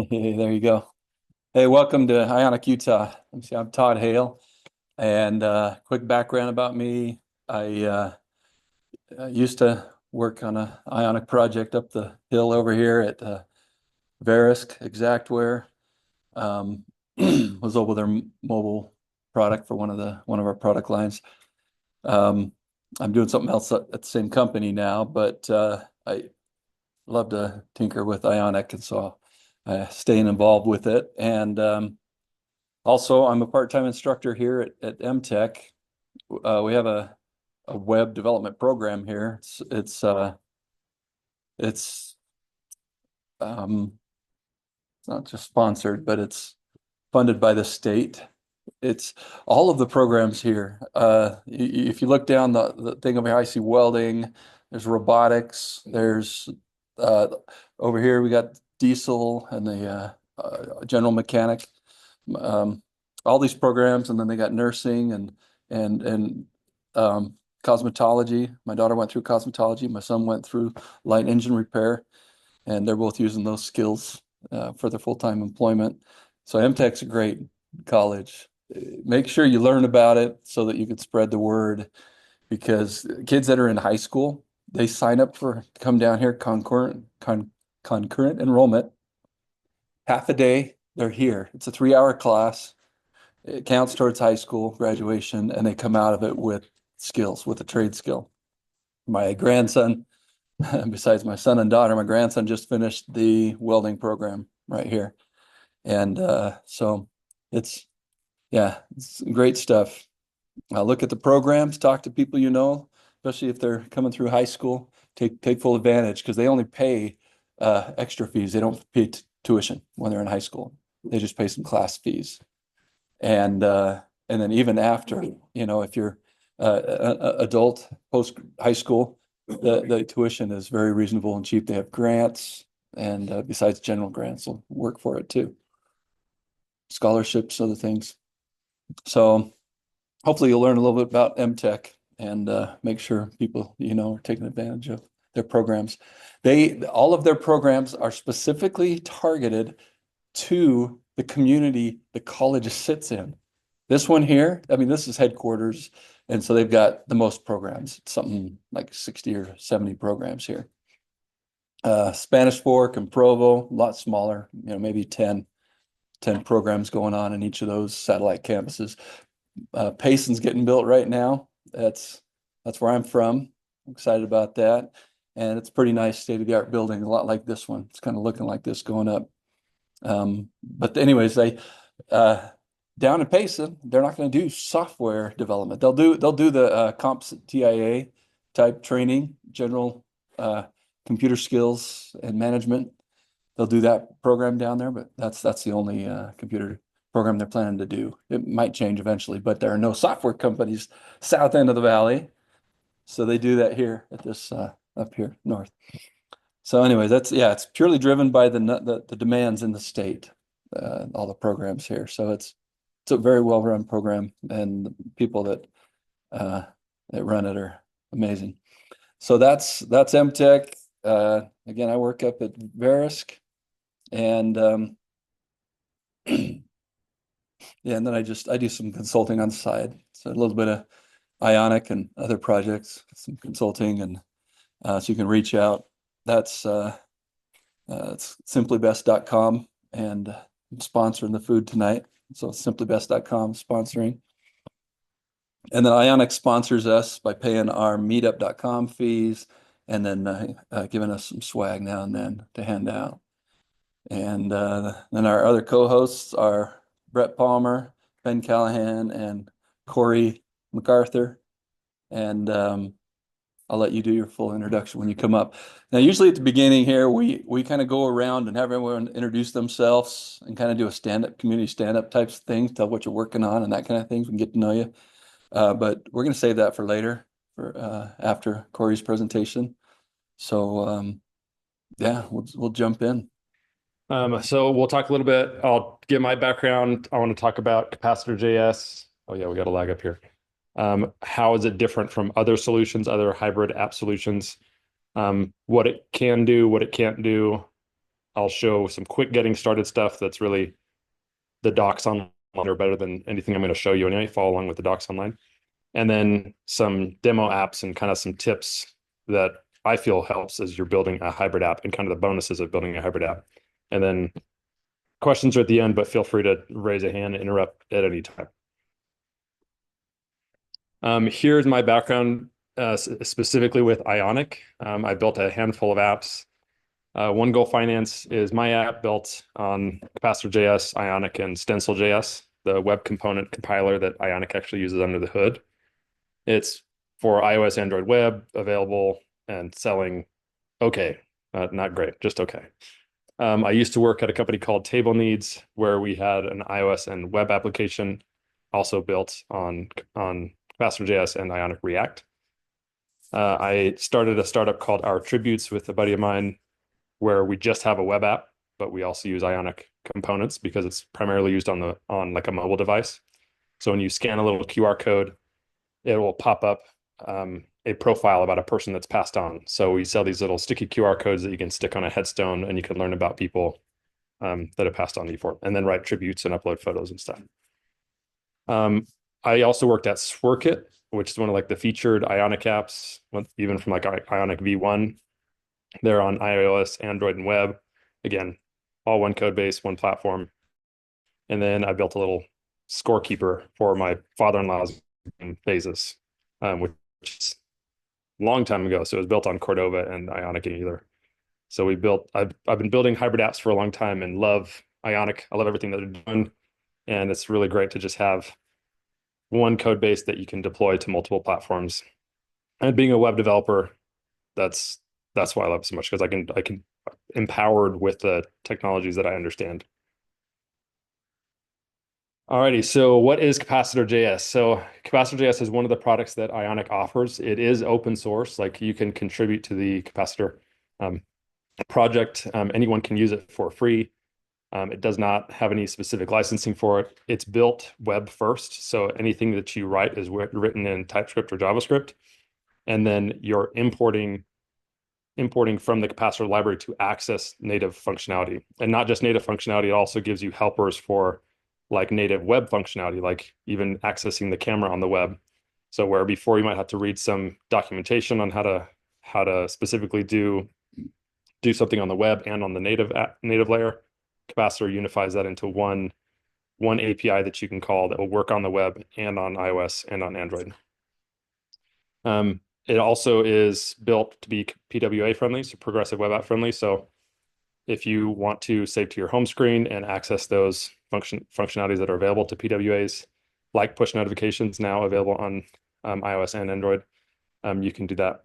Hey, there you go. Hey, welcome to Ionic, Utah. I'm Todd Hale, and quick background about me. I used to work on a Ionic project up the hill over here at Verisk Exactware. Um, was over their mobile product for one of our product lines. Um, I'm doing something else at the same company now, but I love to tinker with Ionic, and so staying involved with it. And also, I'm a part-time instructor here at MTech. We have a web development program here. It's um, not just sponsored, but it's funded by the state. It's all of the programs here. If you look down the thing over here, I see welding, there's robotics, there's uh, over here we got diesel and the general mechanic. Um, all these programs, and then they got nursing and um, cosmetology. My daughter went through cosmetology. My son went through light engine repair, and they're both using those skills for their full-time employment. So MTech's a great college. Make sure you learn about it so that you can spread the word, because kids that are in high school, they sign up for come down here concurrent enrollment. Half a day, they're here. It's a 3 hour class. It counts towards high school graduation, and they come out of it with skills, with a trade skill. My grandson, besides my son and daughter, my grandson just finished the welding program right here. And so it's, yeah, it's great stuff. Look at the programs, talk to people you know, especially if they're coming through high school. Take full advantage, because they only pay extra fees. They don't pay tuition when they're in high school. They just pay some class fees. And then even after, if you're adult post high school, the tuition is very reasonable and cheap. They have grants, and besides general grants, will work for it too. Scholarships, other things. So hopefully you'll learn a little bit about MTech, and make sure people are taking advantage of their programs. All of their programs are specifically targeted to the community the college sits in. This one here, I mean, this is headquarters, and so they've got the most programs, something like 60 or 70 programs here. Spanish Fork and Provo, a lot smaller, maybe 10 programs going on in each of those satellite campuses. Payson's getting built right now. That's where I'm from. I'm excited about that. And it's a pretty nice state-of-the-art building, a lot like this one. It's kind of looking like this going up. But anyways, they down in Payson, they're not going to do software development. They'll do the comps TIA type training, general computer skills and management. They'll do that program down there, but that's the only computer program they're planning to do. It might change eventually, but there are no software companies south end of the valley, so they do that here at this up here north. So, anyways, it's purely driven by the demands in the state, all the programs here. So it's a very well run program, and the people uh, that run it are amazing. So that's MTech. Again, I work up at Verisk, and yeah, and then I do some consulting on the side. So a little bit of Ionic and other projects, some consulting, and so you can reach out. It's simplybest.com, and I'm sponsoring the food tonight. So simplybest.com sponsoring. And then Ionic sponsors us by paying our meetup.com fees, and then giving us some swag now and then to hand out. And then our other co-hosts are Brett Palmer, Ben Callahan, and Cory McArthur. And I'll let you do your full introduction when you come up. Now, usually at the beginning here, we kind of go around and have everyone introduce themselves and kind of do a community stand-up types of things, tell what you're working on and that kind of things. We can get to know you. But we're going to save that for later, for after Cory's presentation. So yeah, we'll jump in. So we'll talk a little bit. I'll give my background. I want to talk about capacitor JS. Oh yeah, we got a lag up here. How is it different from other solutions, other hybrid app solutions? What it can do, what it can't do, I'll show some quick getting started stuff that's really the docs online are better than anything I'm going to show you anyway. Follow along with the docs online. And then some demo apps and kind of some tips that I feel helps as you're building a hybrid app and kind of the bonuses of building a hybrid app. And then questions are at the end, but feel free to raise a hand and interrupt at any time. Here's my background specifically with Ionic. I built a handful of apps. One Goal Finance is my app built on Capacitor.js, Ionic, and Stencil.js, the web component compiler that Ionic actually uses under the hood. It's for iOS, Android web, available and selling okay. Not great, just okay. I used to work at a company called Table Needs, where we had an iOS and web application also built on Capacitor.js and Ionic React. I started a startup called Our Tributes with a buddy of mine, where we just have a web app, but we also use Ionic components because it's primarily used on like a mobile device. So when you scan a little QR code, it will pop up a profile about a person that's passed on. So we sell these little sticky QR codes that you can stick on a headstone, and you can learn about people that have passed on before, and then write tributes and upload photos and stuff. I also worked at Swirkit, which is one of like the featured Ionic apps, even from like Ionic V1. They're on iOS, Android, and web. Again, all one code base, one platform. And then I built a little scorekeeper for my father-in-law's phases, which is a long time ago. So it was built on Cordova and Ionic either. So I've been building hybrid apps for a long time and love Ionic. I love everything that they're doing. And it's really great to just have one code base that you can deploy to multiple platforms. And being a web developer, that's why I love it so much, because I can empowered with the technologies that I understand. Alrighty, so what is Capacitor.js? So Capacitor.js is one of the products that Ionic offers. It is open source, like you can contribute to the Capacitor project. Anyone can use it for free. It does not have any specific licensing for it. It's built web first, so anything that you write is written in TypeScript or JavaScript, and then you're importing from the Capacitor library to access native functionality. And not just native functionality, it also gives you helpers for like native web functionality, like even accessing the camera on the web. So where before you might have to read some documentation on how to specifically do something on the web and on the native layer, Capacitor unifies that into one API that you can call that will work on the web and on iOS and on Android. It also is built to be PWA friendly, so progressive web app friendly. So if you want to save to your home screen and access those functionalities that are available to PWAs, like push notifications now available on iOS and Android, you can do that.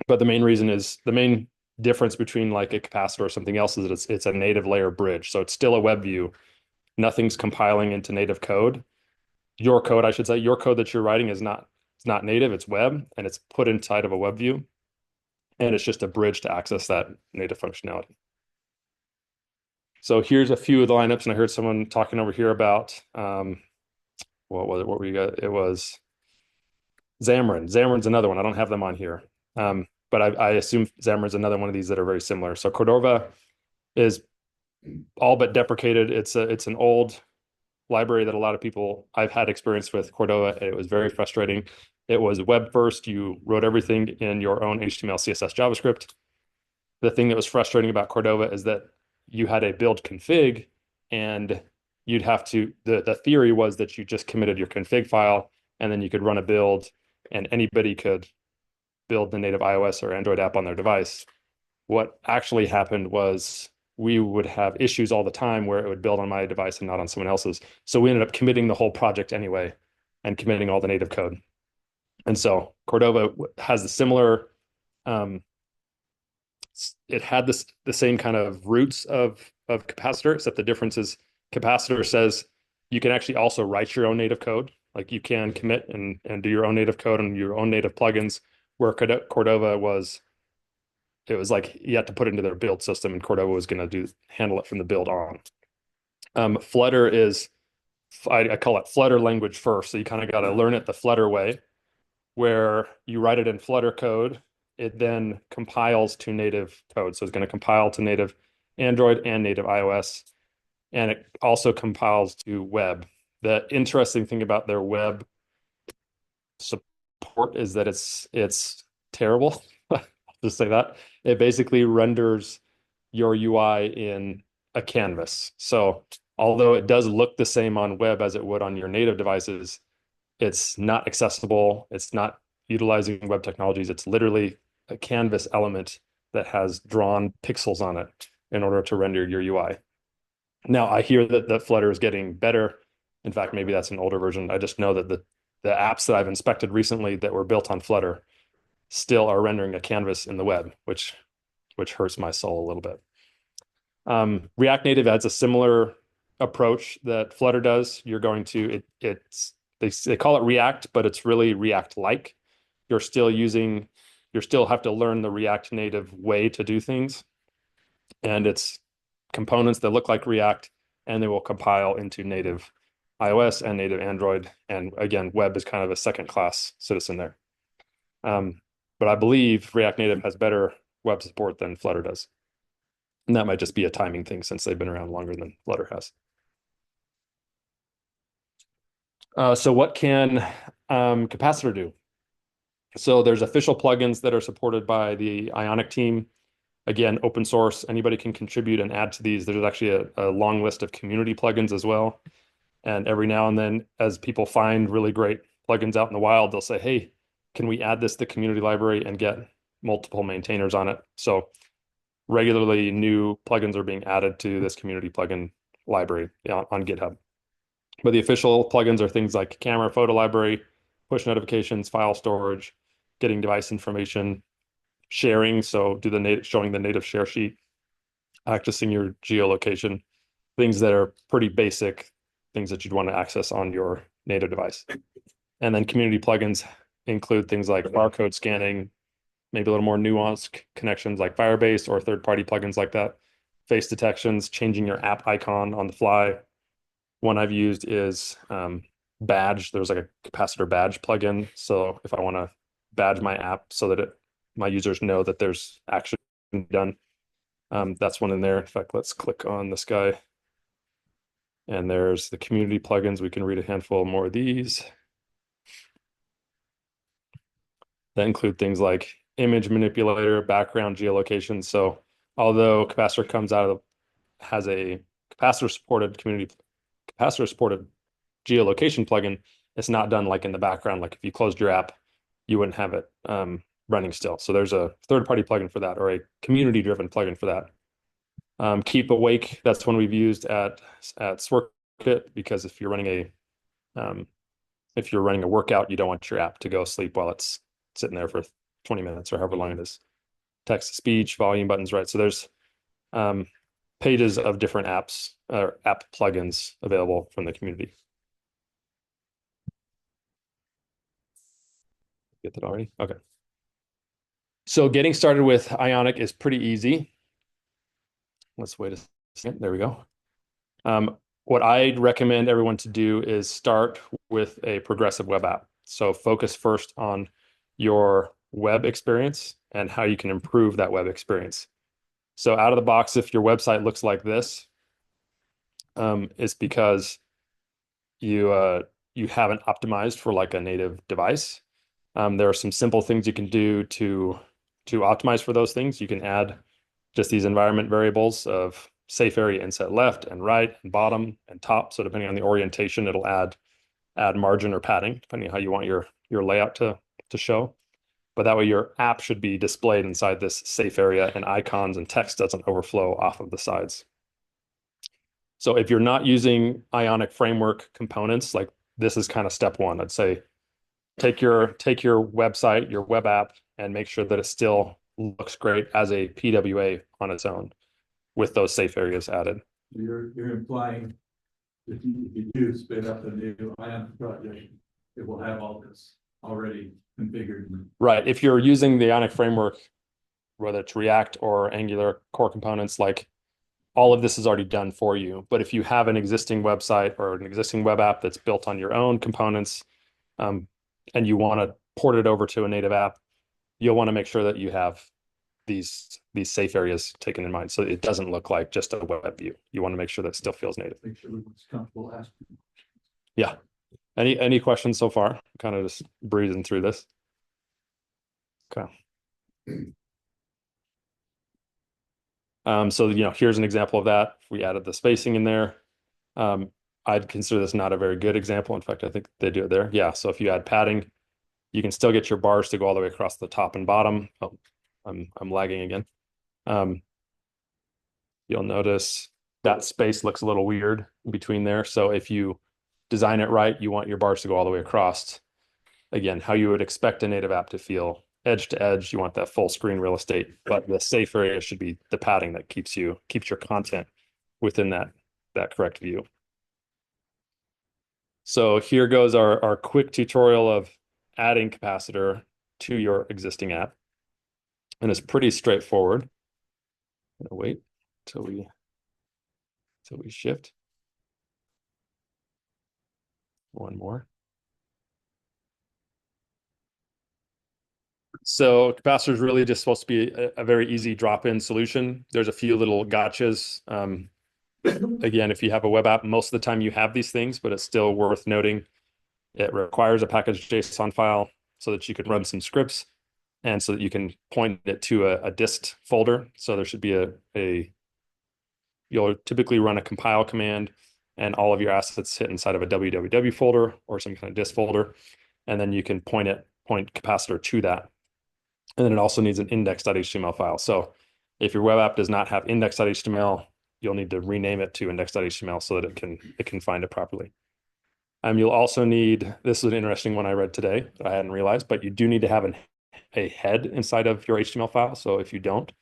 But the main difference between like a capacitor or something else is that it's a native layer bridge. So it's still a web view. Nothing's compiling into native code. Your code, I should say, your code that you're writing is not native, it's web, and it's put inside of a web view. And it's just a bridge to access that native functionality. So here's a few of the lineups, and I heard someone talking over here about what was it? What were you guys? It was Xamarin. Xamarin's another one. I don't have them on here. But I assume Xamarin's another one of these that are very similar. So Cordova is all but deprecated. It's an old library that a lot of people I've had experience with Cordova. It was very frustrating. It was web first. You wrote everything in your own HTML, CSS, JavaScript. The thing that was frustrating about Cordova is that you had a build config, and you'd have to, the theory was that you just committed your config file, and then you could run a build, and anybody could build the native iOS or Android app on their device. What actually happened was we would have issues all the time where it would build on my device and not on someone else's. So we ended up committing the whole project anyway and committing all the native code. And so Cordova has the similar, it had the same kind of roots of Capacitor, except the difference is Capacitor says you can actually also write your own native code. Like you can commit and do your own native code and your own native plugins, where Cordova was, it was like you had to put it into their build system, and Cordova was going to handle it from the build on. Flutter is, I call it Flutter language first. So you kind of got to learn it the Flutter way, where you write it in Flutter code. It then compiles to native code. So it's going to compile to native, Android and native iOS. And it also compiles to web. The interesting thing about their web support is that it's terrible. I'll just say that. It basically renders your UI in a canvas. So although it does look the same on web as it would on your native devices, it's not accessible. It's not utilizing web technologies. It's literally a canvas element that has drawn pixels on it in order to render your UI. Now, I hear that Flutter is getting better. In fact, maybe that's an older version. I just know that the apps that I've inspected recently that were built on Flutter still are rendering a canvas in the web, which hurts my soul a little bit. React Native adds a similar approach that Flutter does. You're going to they call it React, but it's really React-like. You still have to learn the React Native way to do things, and it's components that look like React, and they will compile into native iOS and native Android. And again, web is kind of a second-class citizen there. But I believe React Native has better web support than Flutter does. And that might just be a timing thing since they've been around longer than Flutter has. So what can Capacitor do? So there's official plugins that are supported by the Ionic team. Again, open source, anybody can contribute and add to these. There's actually a long list of community plugins as well. And every now and then, as people find really great plugins out in the wild, they'll say, hey, can we add this to the community library and get multiple maintainers on it? So regularly new plugins are being added to this community plugin library on GitHub. But the official plugins are things like camera, photo library, push notifications, file storage, getting device information, sharing, so showing the native share sheet, accessing your geolocation, things that are pretty basic, things that you'd want to access on your native device. And then community plugins include things like barcode scanning, maybe a little more nuanced connections like Firebase or third-party plugins like that, face detections, changing your app icon on the fly. One I've used is badge. There's like a capacitor badge plugin. So if I want to badge my app so that my users know that there's action done, that's one in there. In fact, let's click on this guy. And there's the community plugins. We can read a handful more of these. That include things like image manipulator, background geolocation. So although Capacitor has a capacitor supported geolocation plugin, it's not done like in the background. Like if you closed your app, you wouldn't have it running still. So there's a third-party plugin for that, or a community-driven plugin for that. Keep awake. That's one we've used at Swirkit, because if you're running a workout, you don't want your app to go sleep while it's sitting there for 20 minutes or however long it is. Text to speech, volume buttons, right? So there's pages of different apps or app plugins available from the community. Get that already? Okay. So getting started with Ionic is pretty easy. Let's wait a second. There we go. What I'd recommend everyone to do is start with a progressive web app. So focus first on your web experience and how you can improve that web experience. So out of the box, if your website looks like this, it's because you haven't optimized for like a native device. There are some simple things you can do to optimize for those things. You can add just these environment variables of safe area inset left and right and bottom and top. So depending on the orientation, it'll add margin or padding, depending on how you want your layout to show. But that way your app should be displayed inside this safe area, and icons and text doesn't overflow off of the sides. So if you're not using Ionic framework components, like this is kind of step one. I'd say take your website, your web app, and make sure that it still looks great as a PWA on its own with those safe areas added. You're implying if you do spin up a new Ionic project, it will have all this already configured. Right. If you're using the Ionic framework, whether it's React or Angular core components, like all of this is already done for you. But if you have an existing website or an existing web app that's built on your own components, and you want to port it over to a native app, you'll want to make sure that you have these safe areas taken in mind. So it doesn't look like just a web view. You want to make sure that it still feels native. Make sure everyone's comfortable asking. Yeah. Any questions so far? Kind of just breezing through this. Okay. So here's an example of that. We added the spacing in there. I'd consider this not a very good example. In fact, I think they do it there. Yeah. So if you add padding, you can still get your bars to go all the way across the top and bottom. Oh, I'm lagging again. You'll notice that space looks a little weird between there. So if you design it right, you want your bars to go all the way across. Again, how you would expect a native app to feel. Edge to edge, you want that full screen real estate, but the safe area should be the padding that keeps your content within that correct view. So here goes our quick tutorial of adding capacitor to your existing app. And it's pretty straightforward. I'm gonna wait till we shift. One more. So capacitor is really just supposed to be a very easy drop-in solution. There's a few little gotchas. Again, if you have a web app, most of the time you have these things, but it's still worth noting. It requires a package JSON file so that you can run some scripts and so that you can point it to a dist folder. So there should be you'll typically run a compile command and all of your assets sit inside of a www folder or some kind of dist folder. And then you can point capacitor to that. And then it also needs an index.html file. So if your web app does not have index.html, you'll need to rename it to index.html so that it can find it properly. You'll also need, this is an interesting one I read today that I hadn't realized, but you do need to have a head inside of your HTML file. So if you don't,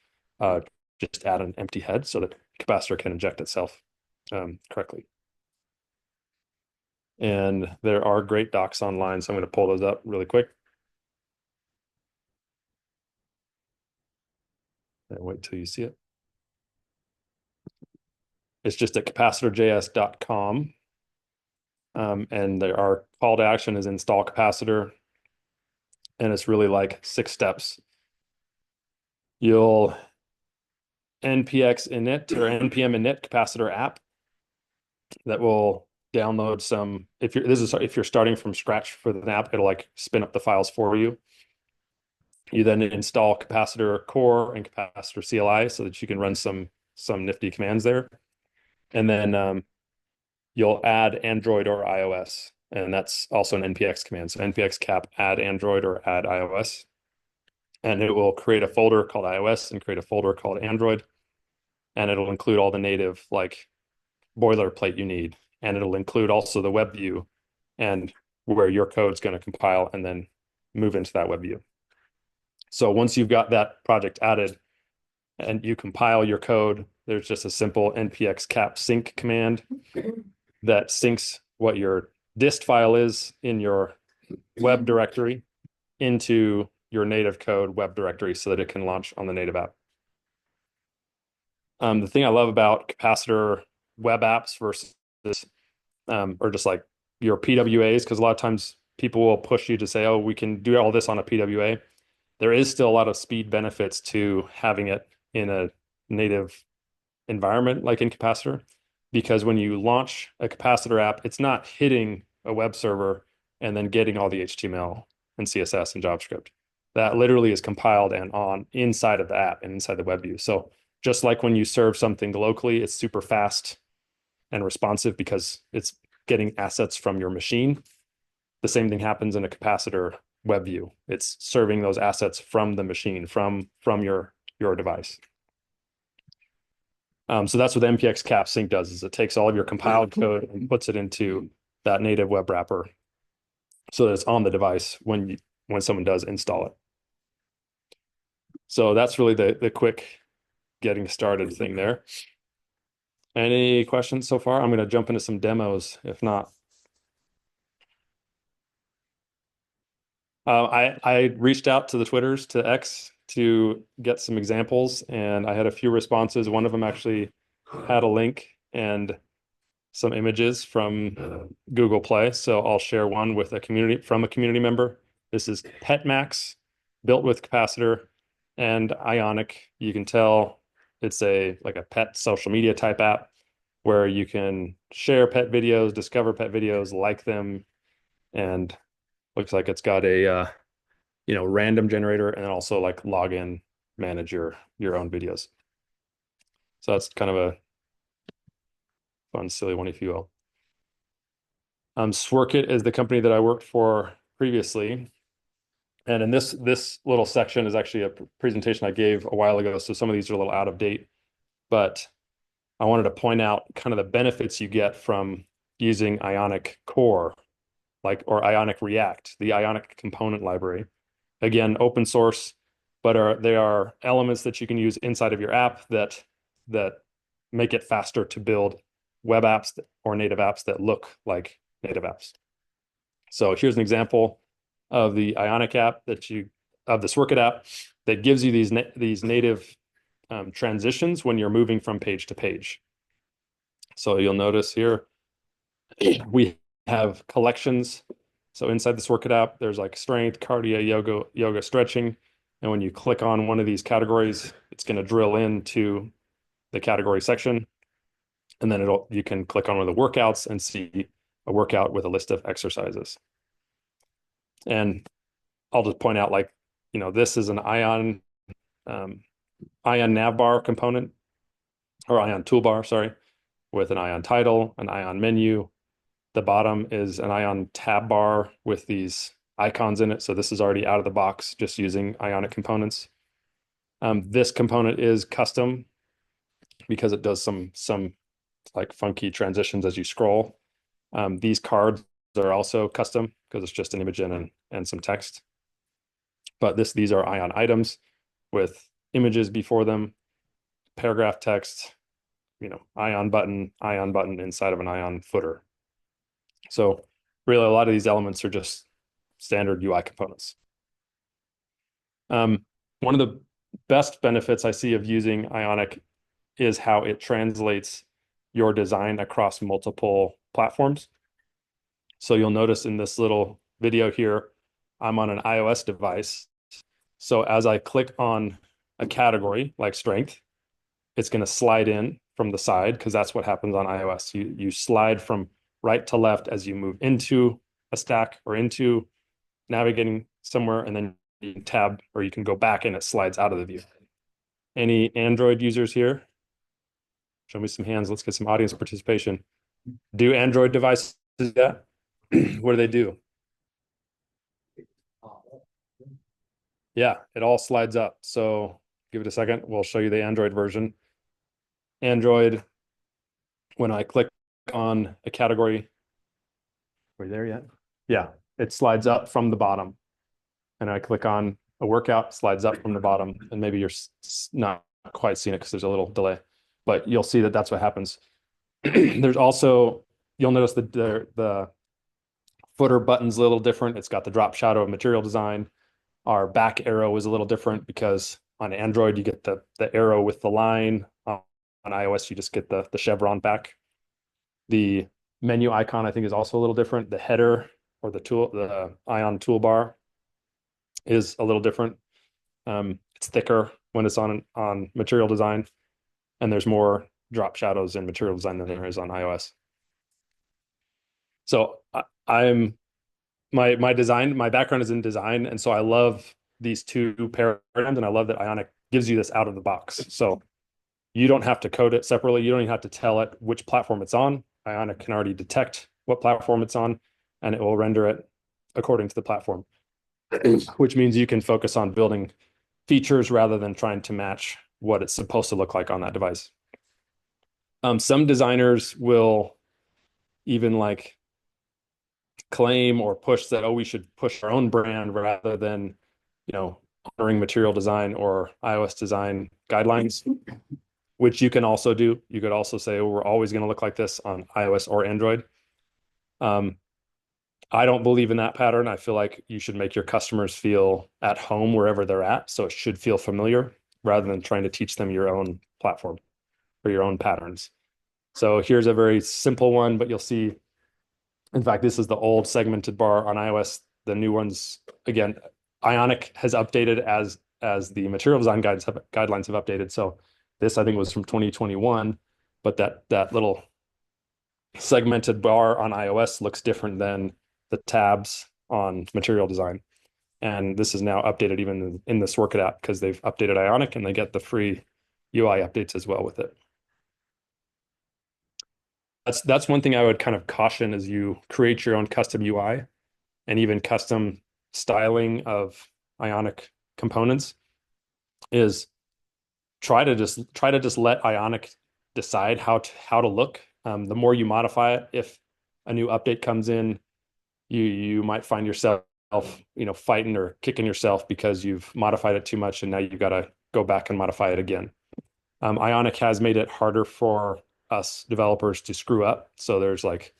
just add an empty head so that capacitor can inject itself correctly. And there are great docs online, so I'm going to pull those up really quick. And wait till you see it. It's just at capacitorjs.com. And our call to action is install capacitor. And it's really like 6 steps. You'll npx init or npm init capacitor app that will download some. If you're starting from scratch for the app, it'll like spin up the files for you. You then install capacitor core and capacitor CLI so that you can run some nifty commands there. And then you'll add Android or iOS. And that's also an npx command. So npx cap add Android or add iOS. And it will create a folder called iOS and create a folder called Android. And it'll include all the native like boilerplate you need. And it'll include also the web view and where your code's going to compile and then move into that web view. So once you've got that project added and you compile your code, there's just a simple npx cap sync command that syncs what your dist file is in your web directory into your native code web directory so that it can launch on the native app. The thing I love about capacitor web apps versus or just like your PWAs, because a lot of times people will push you to say, oh, we can do all this on a PWA. There is still a lot of speed benefits to having it in a native environment like in capacitor, because when you launch a capacitor app, it's not hitting a web server and then getting all the HTML and CSS and JavaScript. That literally is compiled and on inside of the app and inside the web view. So just like when you serve something locally, it's super fast and responsive because it's getting assets from your machine. The same thing happens in a capacitor web view. It's serving those assets from the machine, from your device. So that's what npx cap sync does, is it takes all of your compiled code and puts it into that native web wrapper so that it's on the device when someone does install it. So that's really the quick getting started thing there. Any questions so far? I'm going to jump into some demos if not. I reached out to the Twitters, to X, to get some examples, and I had a few responses. One of them actually had a link and some images from Google Play. So I'll share one with a community member. This is PetMax, built with capacitor, and Ionic, you can tell it's like a pet social media type app where you can share pet videos, discover pet videos, like them, and looks like it's got a random generator and then also like log in, manage your own videos. So that's kind of a fun, silly one, if you will. Swerkit is the company that I worked for previously. And in this little section is actually a presentation I gave a while ago. So some of these are a little out of date, but I wanted to point out kind of the benefits you get from using Ionic Core, or Ionic React, the Ionic component library. Again, open source, but they are elements that you can use inside of your app that make it faster to build web apps or native apps that look like native apps. So here's an example of the Ionic app of the Swerkit app that gives you these native transitions when you're moving from page to page. So you'll notice here we have collections. So inside the Swerkit app, there's like strength, cardio, yoga, stretching. And when you click on one of these categories, it's going to drill into the category section. And then you can click on one of the workouts and see a workout with a list of exercises. And I'll just point out, this is an Ion navbar component, or Ion toolbar, sorry, with an Ion title, an Ion menu. The bottom is an Ion tab bar with these icons in it. So this is already out of the box, just using Ionic components. This component is custom because it does some like funky transitions as you scroll. These cards are also custom because it's just an image in and some text. But these are Ion items with images before them, paragraph text, Ion button inside of an Ion footer. So really a lot of these elements are just standard UI components. One of the best benefits I see of using Ionic is how it translates your design across multiple platforms. So you'll notice in this little video here, I'm on an iOS device. So as I click on a category like strength, it's going to slide in from the side because that's what happens on iOS. You slide from right to left as you move into a stack or into navigating somewhere, and then you can tab or you can go back and it slides out of the view. Any Android users here? Show me some hands. Let's get some audience participation. Do Android devices do that? What do they do? Yeah, it all slides up. So give it a second. We'll show you the Android version. Android, when I click on a category, are we there yet? Yeah, it slides up from the bottom. And I click on a workout, slides up from the bottom. And maybe you're not quite seeing it because there's a little delay, but you'll see that that's what happens. There's also, you'll notice that the footer button's a little different. It's got the drop shadow of material design. Our back arrow is a little different because on Android, you get the arrow with the line. On iOS, you just get the chevron back. The menu icon, I think, is also a little different. The header or the Ion toolbar is a little different. It's thicker when it's on material design, and there's more drop shadows in material design than there is on iOS. So my background is in design, and so I love these two paradigms, and I love that Ionic gives you this out of the box. So you don't have to code it separately. You don't even have to tell it which platform it's on. Ionic can already detect what platform it's on, and it will render it according to the platform, which means you can focus on building features rather than trying to match what it's supposed to look like on that device. Some designers will even claim or push that, oh, we should push our own brand rather than, honoring material design or iOS design guidelines, which you can also do. You could also say, oh, we're always going to look like this on iOS or Android. I don't believe in that pattern. I feel like you should make your customers feel at home wherever they're at. So it should feel familiar rather than trying to teach them your own platform or your own patterns. So here's a very simple one, but you'll see, in fact, this is the old segmented bar on iOS. The new ones, again, Ionic has updated as as the material design guidelines have updated. So this, I think, was from 2021, but that little segmented bar on iOS looks different than the tabs on material design. And this is now updated even in this Work It app because they've updated Ionic and they get the free UI updates as well with it. That's one thing I would kind of caution as you create your own custom UI and even custom styling of Ionic components is try to just let Ionic decide how to look. The more you modify it, if a new update comes in, you might find yourself fighting or kicking yourself because you've modified it too much and now you've got to go back and modify it again. Ionic has made it harder for us developers to screw up. So there's like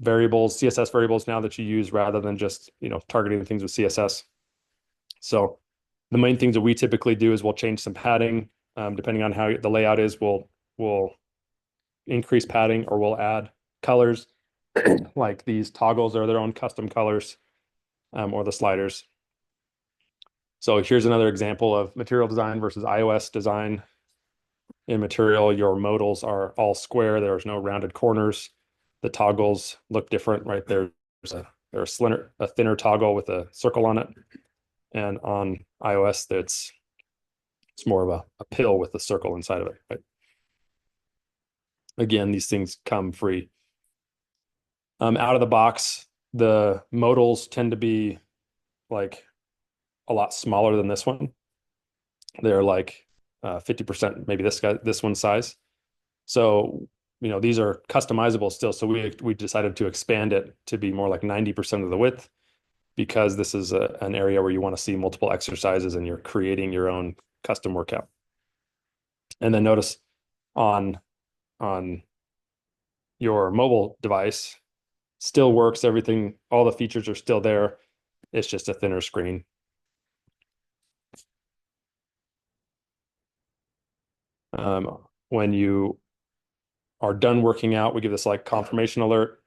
CSS variables now that you use rather than just targeting things with CSS. So the main things that we typically do is we'll change some padding. Depending on how the layout is, we'll increase padding or we'll add colors. Like these toggles are their own custom colors, or the sliders. So here's another example of material design versus iOS design. In material, your modals are all square. There's no rounded corners. The toggles look different, right? There's a thinner toggle with a circle on it. And on iOS, it's more of a pill with a circle inside of it, right? Again, these things come free. Out of the box, the modals tend to be like a lot smaller than this one. They're like 50%, maybe this one's size. So, these are customizable still. So we decided to expand it to be more like 90% of the width because this is an area where you want to see multiple exercises and you're creating your own custom workout. And then notice on your mobile device, still works, everything, all the features are still there. It's just a thinner screen. When you are done working out, we give this like confirmation alert.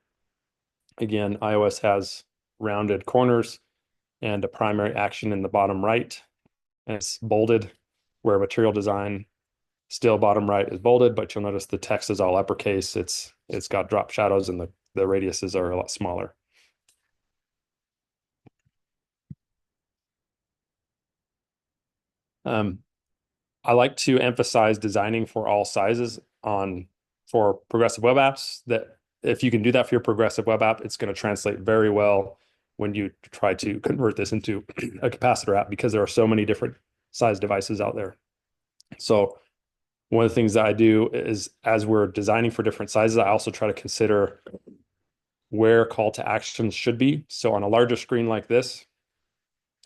Again, iOS has rounded corners and a primary action in the bottom right, and it's bolded, where material design still bottom right is bolded, but you'll notice the text is all uppercase. It's got drop shadows and the radiuses are a lot smaller. I like to emphasize designing for all sizes for progressive web apps. That if you can do that for your progressive web app, it's going to translate very well when you try to convert this into a capacitor app because there are so many different size devices out there. So one of the things that I do is as we're designing for different sizes, I also try to consider where call to actions should be. So on a larger screen like this,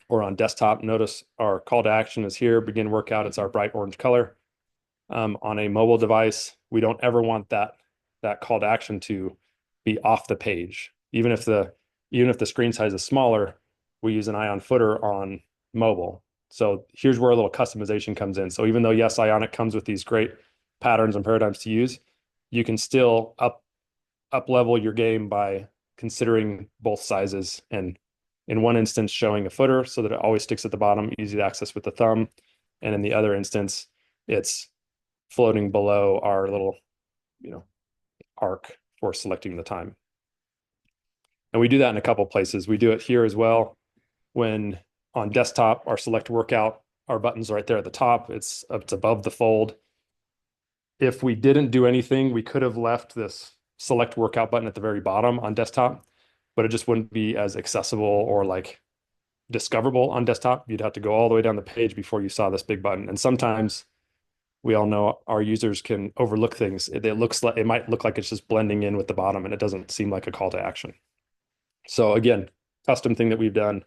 or on desktop, notice our call to action is here, begin workout. It's our bright orange color. On a mobile device, we don't ever want that call to action to be off the page. Even if the screen size is smaller, we use an Ion footer on mobile. So here's where a little customization comes in. So even though, yes, Ionic comes with these great patterns and paradigms to use, you can still up level your game by considering both sizes, and in one instance showing a footer so that it always sticks at the bottom, easy to access with the thumb. And in the other instance, it's floating below our little, arc for selecting the time. And we do that in a couple places. We do it here as well. When on desktop, our select workout, our button's right there at the top. It's above the fold. If we didn't do anything, we could have left this select workout button at the very bottom on desktop, but it just wouldn't be as accessible or like discoverable on desktop. You'd have to go all the way down the page before you saw this big button. And sometimes we all know our users can overlook things. It might look like it's just blending in with the bottom and it doesn't seem like a call to action. So again, custom thing that we've done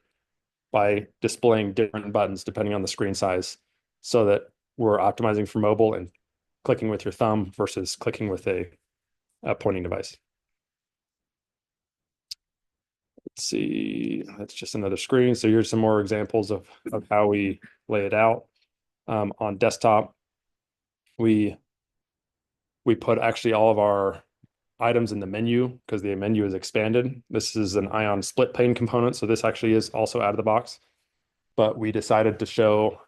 by displaying different buttons depending on the screen size so that we're optimizing for mobile and clicking with your thumb versus clicking with a pointing device. Let's see, that's just another screen. So here's some more examples of how we lay it out. On desktop, we put actually all of our items in the menu because the menu is expanded. This is an Ion split pane component, so this actually is also out of the box. But we decided to show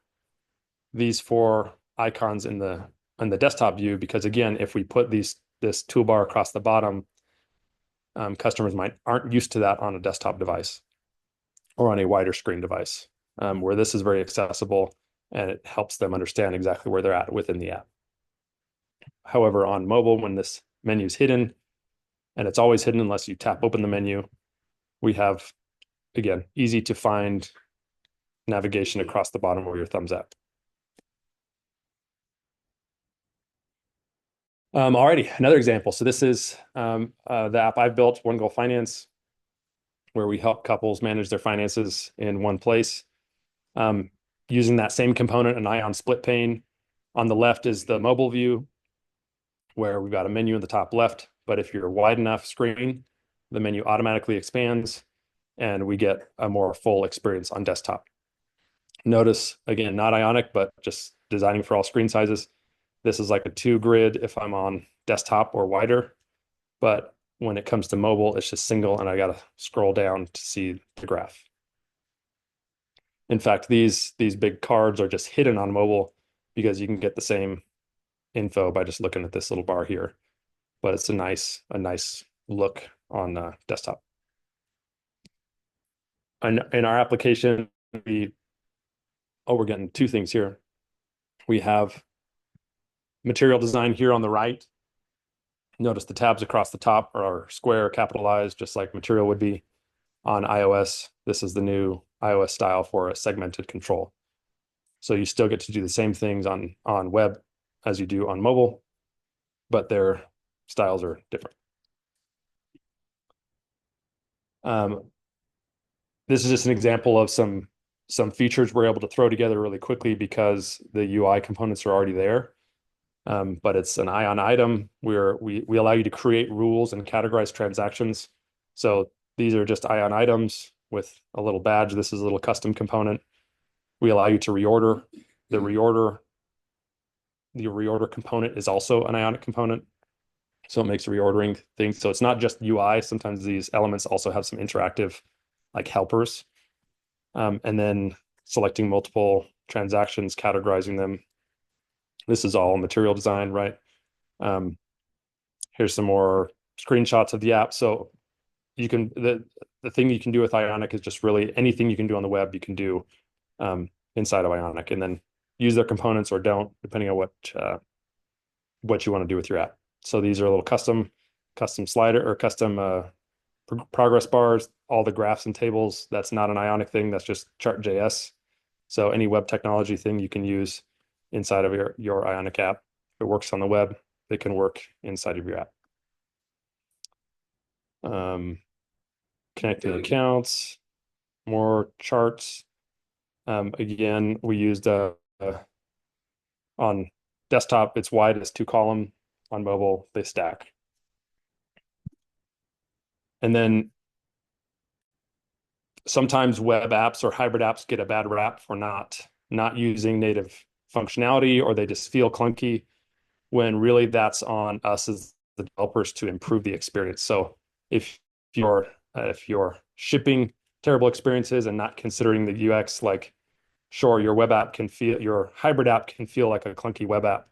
these four icons in the desktop view, because again, if we put this toolbar across the bottom, customers aren't used to that on a desktop device or on a wider screen device, where this is very accessible and it helps them understand exactly where they're at within the app. However, on mobile, when this menu is hidden, and it's always hidden unless you tap open the menu, we have, again, easy to find navigation across the bottom where your thumb's at. Alrighty, another example. So this is the app I've built, One Goal Finance, where we help couples manage their finances in one place. Using that same component, an Ion split pane. On the left is the mobile view, where we've got a menu in the top left. But if you're wide enough screen, the menu automatically expands and we get a more full experience on desktop. Notice, again, not Ionic, but just designing for all screen sizes. This is like a 2 grid if I'm on desktop or wider. But when it comes to mobile, it's just single, and I got to scroll down to see the graph. In fact, these big cards are just hidden on mobile because you can get the same info by just looking at this little bar here. But it's a nice look on desktop. And in our application, we're getting two things here. We have material design here on the right. Notice the tabs across the top are square, capitalized, just like material would be on iOS. This is the new iOS style for a segmented control. So you still get to do the same things on web as you do on mobile, but their styles are different. This is just an example of some features we're able to throw together really quickly because the UI components are already there. But it's an Ion item where we allow you to create rules and categorize transactions. So these are just Ion items with a little badge. This is a little custom component. We allow you to reorder. The reorder component is also an Ionic component. So it makes reordering things. So it's not just UI. Sometimes these elements also have some interactive like helpers. And then selecting multiple transactions, categorizing them. This is all material design, right? Here's some more screenshots of the app. So you can, the thing you can do with Ionic is just really anything you can do on the web, you can do inside of Ionic, and then use their components or don't, depending on what you want to do with your app. So these are a little custom slider or custom progress bars, all the graphs and tables. That's not an Ionic thing. That's just Chart.js. So any web technology thing you can use inside of your Ionic app. If it works on the web, it can work inside of your app. Connecting accounts, more charts. Again, we used on desktop, it's wide as 2-column. On mobile, they stack. And then sometimes web apps or hybrid apps get a bad rap for not using native functionality, or they just feel clunky, when really that's on us as the developers to improve the experience. So if you're shipping terrible experiences and not considering the UX, like sure, your hybrid app can feel like a clunky web app.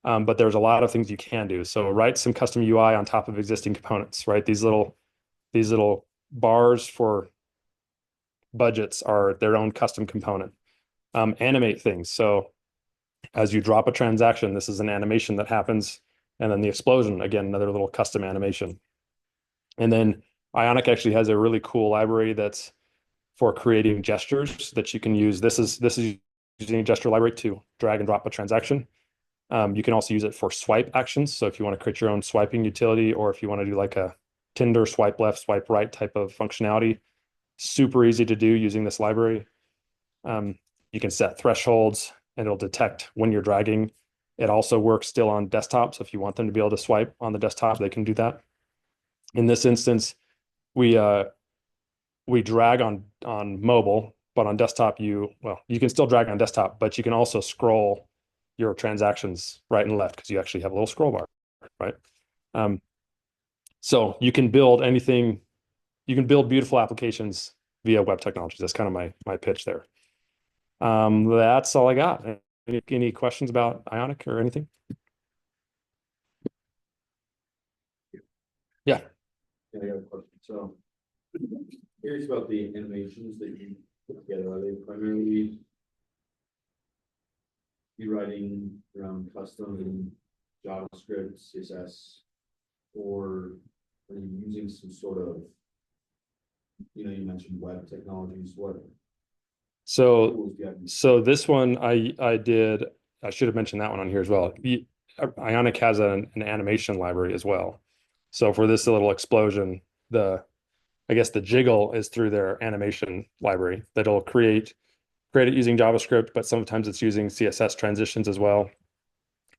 But there's a lot of things you can do. So write some custom UI on top of existing components, right? These little bars for budgets are their own custom component. Animate things. So as you drop a transaction, this is an animation that happens. And then the explosion, again, another little custom animation. And then Ionic actually has a really cool library that's for creating gestures that you can use. This is using a gesture library to drag and drop a transaction. You can also use it for swipe actions. So if you want to create your own swiping utility, or if you want to do like a Tinder swipe left, swipe right type of functionality, super easy to do using this library. You can set thresholds and it'll detect when you're dragging. It also works still on desktop. So if you want them to be able to swipe on the desktop, they can do that. In this instance, we drag on mobile, but on desktop, you can still drag on desktop, but you can also scroll your transactions right and left because you actually have a little scroll bar, right? So you can build anything, you can build beautiful applications via web technologies. That's kind of my pitch there. That's all I got. Any questions about Ionic or anything? Yeah. Yeah, I got a question. So, curious about the animations that you put together. Are they primarily you writing around custom JavaScript, CSS, or are you using some sort of, you mentioned web technologies. What So tools do you have? so this one I should have mentioned that one on here as well. Ionic has an animation library as well. So for this little explosion, I guess the jiggle is through their animation library that'll create it using JavaScript, but sometimes it's using CSS transitions as well.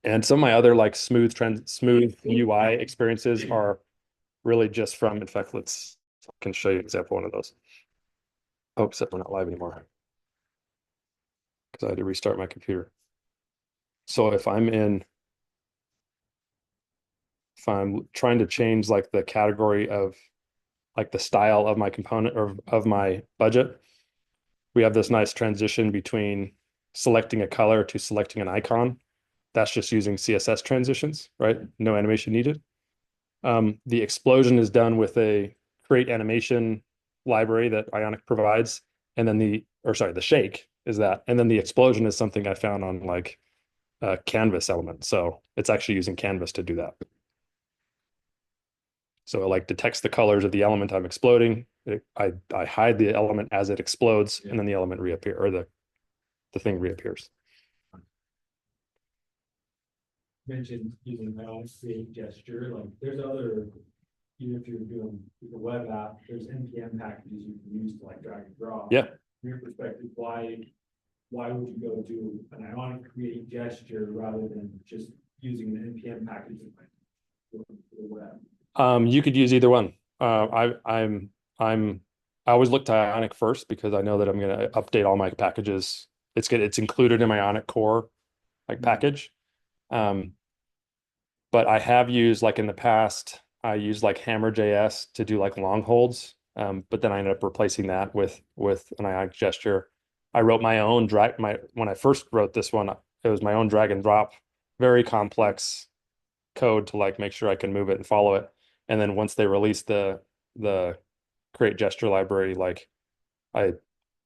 And some of my other like smooth UI experiences are really just from, in fact, I can show you an example of one of those. Oh, except we're not live anymore because I had to restart my computer. So if I'm trying to change like the category of like the style of my component or of my budget, we have this nice transition between selecting a color to selecting an icon. That's just using CSS transitions, right? No animation needed. The explosion is done with a create animation library that Ionic provides. And then the shake is that. And then the explosion is something I found on like a Canvas element. So it's actually using Canvas to do that. So it like detects the colors of the element I'm exploding. I hide the element as it explodes, and then the element reappears, or the thing reappears. Mentioned using Ionic create gesture, like there's other, even if you're doing the web app, there's NPM packages you can use to like drag and drop. Yeah. From your perspective, why would you go do an Ionic create gesture rather than just using an NPM package for the web? You could use either one. I always look to Ionic first because I know that I'm going to update all my packages. It's good. It's included in my Ionic core like package. But I have used like in the past, I used like Hammer.js to do like long holds. But then I ended up replacing that with an Ionic gesture. I wrote my own when I first wrote this one, it was my own drag and drop, very complex code to like make sure I can move it and follow it. And then once they released the create gesture library, like I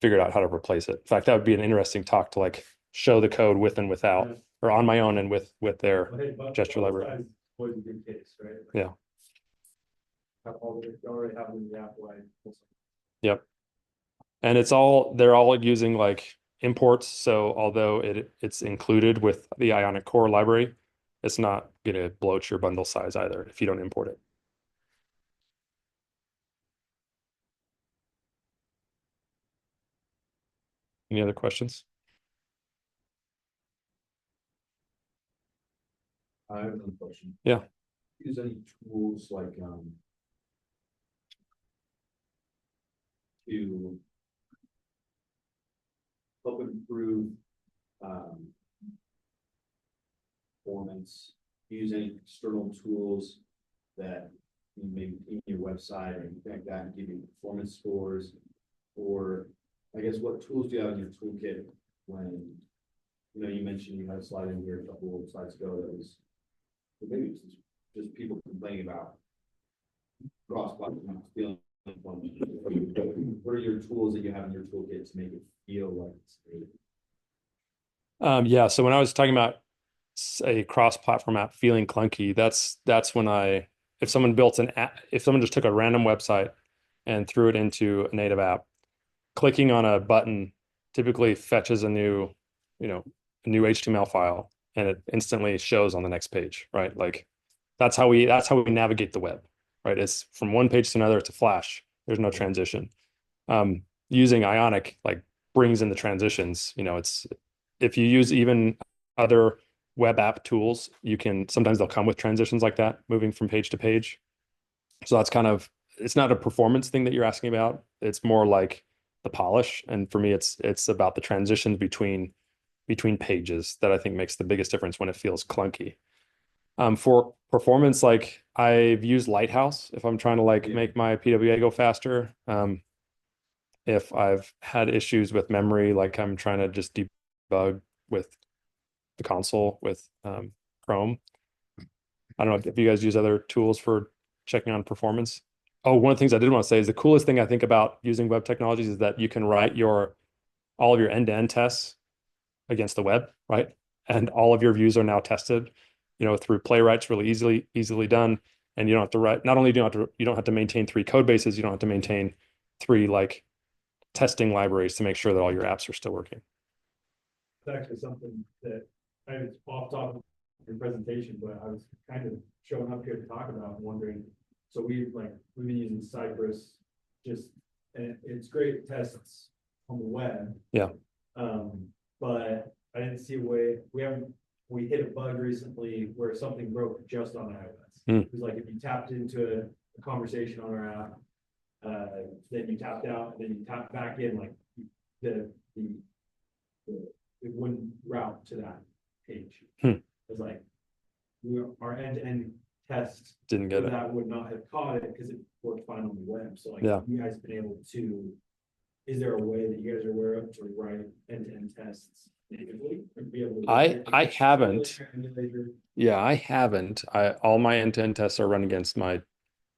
figured out how to replace it. In fact, that would be an interesting talk to like show the code with and without, or on my own and with their gesture library. Was a good case, right? Yeah. Already have the app wide. Yep. And they're all using like imports. So although it's included with the Ionic core library, it's not going to bloat your bundle size either if you don't import it. Any other questions? I have another question. Yeah. Use any tools like to help improve performance? Use any external tools that you maybe in your website or anything like that and give you performance scores? Or I guess what tools do you have in your toolkit when you mentioned you had a slide in here a couple of slides ago that was maybe it's just people complaining about cross-platform feeling. What are your tools that you have in your toolkit to make it feel like it's native? Yeah. So when I was talking about a cross-platform app feeling clunky, that's when if someone built an app, if someone just took a random website and threw it into a native app, clicking on a button typically fetches a new HTML file and it instantly shows on the next page, right? Like that's how we navigate the web, right? It's from one page to another, it's a flash. There's no transition. Using Ionic like brings in the transitions. It's if you use even other web app tools, sometimes they'll come with transitions like that, moving from page to page. So that's it's not a performance thing that you're asking about. It's more like the polish. And for me, it's about the transitions between pages that I think makes the biggest difference when it feels clunky. For performance, like I've used Lighthouse if I'm trying to make my PWA go faster. If I've had issues with memory, like I'm trying to just debug with the console with Chrome. I don't know if you guys use other tools for checking on performance. Oh, one of the things I did want to say is the coolest thing I think about using web technologies is that you can write all of your end-to-end tests against the web, right? And all of your views are now tested, through Playwright's really easily done. And you don't have to write, not only do you don't have to maintain 3 code bases, you don't have to maintain 3 like testing libraries to make sure that all your apps are still working. It's actually something that I was off topic of your presentation, but I was kind of showing up here to talk about, wondering. So we've been using Cypress, and it's great tests on the web. Yeah. But I didn't see a way. We hit a bug recently where something broke just on iOS. It was like if you tapped into a conversation on our app, then you tapped out, and then you tapped back in, like it wouldn't route to that page. It's like our end-to-end test Didn't get it. that would not have caught it because it worked fine on the web. So Yeah. you guys been able to, is there a way that you guys are aware of to write end-to-end tests natively? Or be able to I haven't. emulator? Yeah, I haven't. All my end-to-end tests are run against my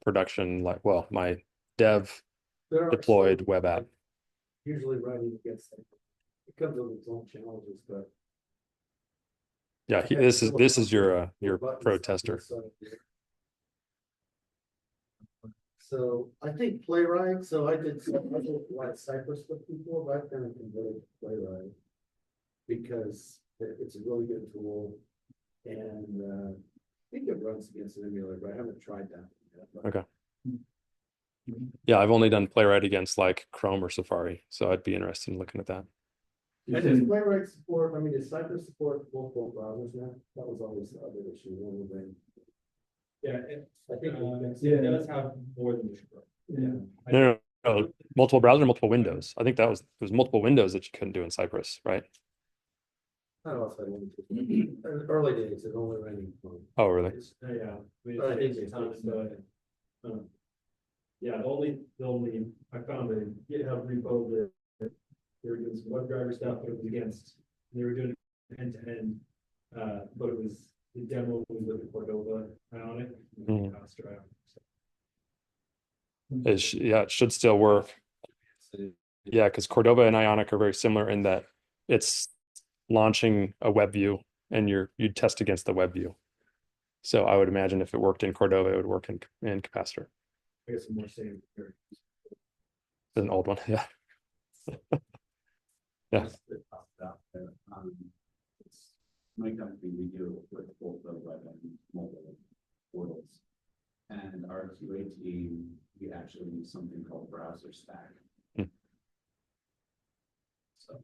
production, my dev There are deployed some, web app. usually writing against them. It comes with its own challenges, but. Yeah, this is your pro tester. So I think Playwright, so I did like Cypress with people, but I kind of converted to Playwright. Because it's a really good tool. And I think it runs against an emulator, but I haven't tried that yet. But Okay. Yeah, I've only done Playwright against like Chrome or Safari, so I'd be interested in looking at that. And does Playwright support, does Cypress support multiple browsers now? That was always the other issue, one of them. Yeah, I think it does have more than the Shrug. Yeah. No, multiple browser, multiple windows. I think it was multiple windows that you couldn't do in Cypress, right? I don't know if I wanted to. In the early days, it only ran in Chrome. Oh, really? Yeah. But I think it's it's a ton of stuff. Yeah, the only, I found a GitHub repo that they were doing some WebDriver stuff, but it was they were doing end to end. But the demo was with the Cordova Ionic. It should still work. Yeah, because Cordova and Ionic are very similar in that it's launching a web view and you test against the web view. So I would imagine if it worked in Cordova, it would work in Capacitor. I guess I'm more saying. An old one, yeah. Yeah. My company, we do with both the web and mobile portals. And our QA team, we actually use something called Browser Stack. So.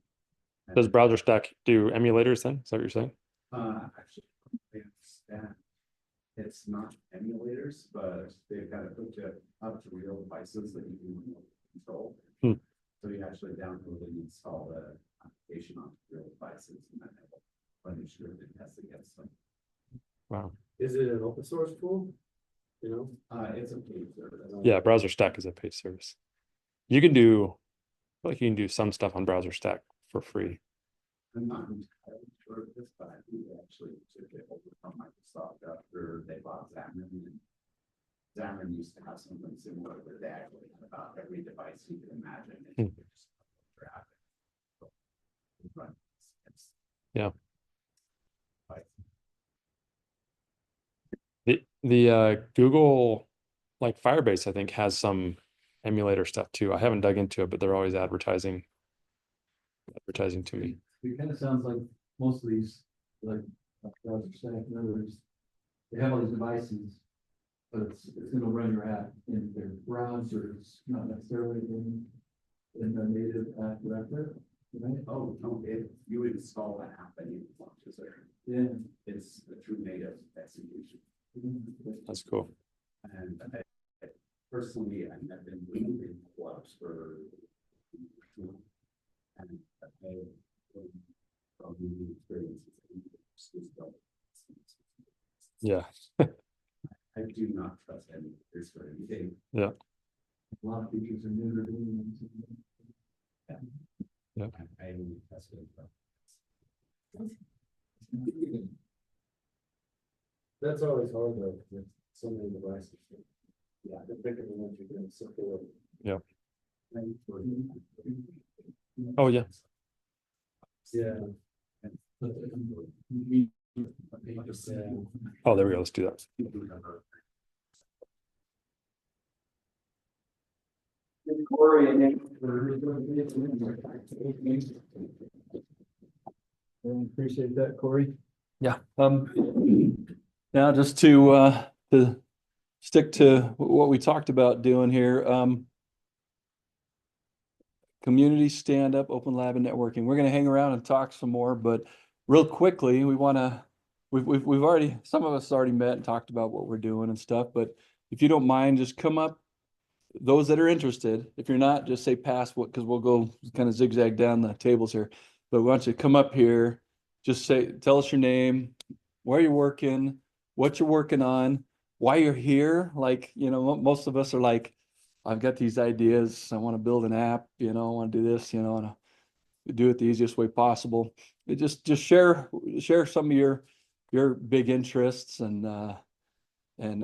Does Browser Stack do emulators then? Is that what you're saying? Actually, it's not emulators, but they've got to hook it up to real devices that you can control. So you actually download and install the application on real devices and then run your script and test against them. Wow. Is it an open source tool? It's a paid service. Yeah, Browser Stack is a paid service. You can do some stuff on Browser Stack for free. I'm not entirely sure of this, but I think they actually took it over from Microsoft after they bought Xamarin. And Xamarin used to have something similar where they actually had about every device you could imagine. Yeah. The Google like Firebase, I think, has some emulator stuff too. I haven't dug into it, but they're always advertising to me. It kind of sounds like most of these, like Browser Stack and others, they have all these devices, but it's gonna run your app in their browsers, not necessarily in the native app director. Right? Oh, no, you install the app and you launches it. Yeah. It's the true native execution. That's cool. And I personally, I've been doing clubs for, and I probably experiences. Yeah. I do not trust any there's for anything. Yeah. A lot of features are new to doing. Yeah. I only trust it. That's always hard though, with so many devices. Yeah, the bigger the ones you can support. Yeah. And for- Oh, yeah. Yeah. Oh, there we go. Let's do that. Cory and Nick. Appreciate that, Cory. Yeah. Now just to stick to what we talked about doing here, community stand-up, open lab and networking. We're gonna hang around and talk some more, but real quickly, we've already, some of us already met and talked about what we're doing and stuff, but if you don't mind, just come up, those that are interested. If you're not, just say pass what, because we'll go kind of zigzag down the tables here. But we want you to come up here, just say, tell us your name, where you're working, what you're working on, why you're here. Like, most of us are like, I've got these ideas. I want to build an app, I want to do this, and do it the easiest way possible. Just share some of your big interests and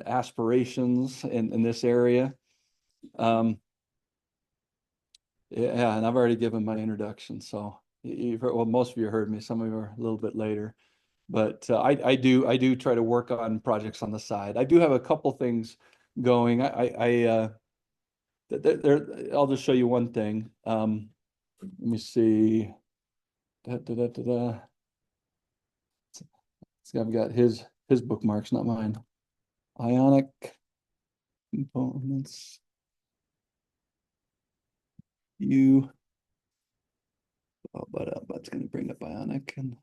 aspirations in this area. Yeah, and I've already given my introduction, so you've heard, well, most of you heard me. Some of you are a little bit later, but I do try to work on projects on the side. I do have a couple things going. I'll just show you one thing. Let me see. See, I've got his bookmarks, not mine. Ionic components. But it's going to bring up Ionic, and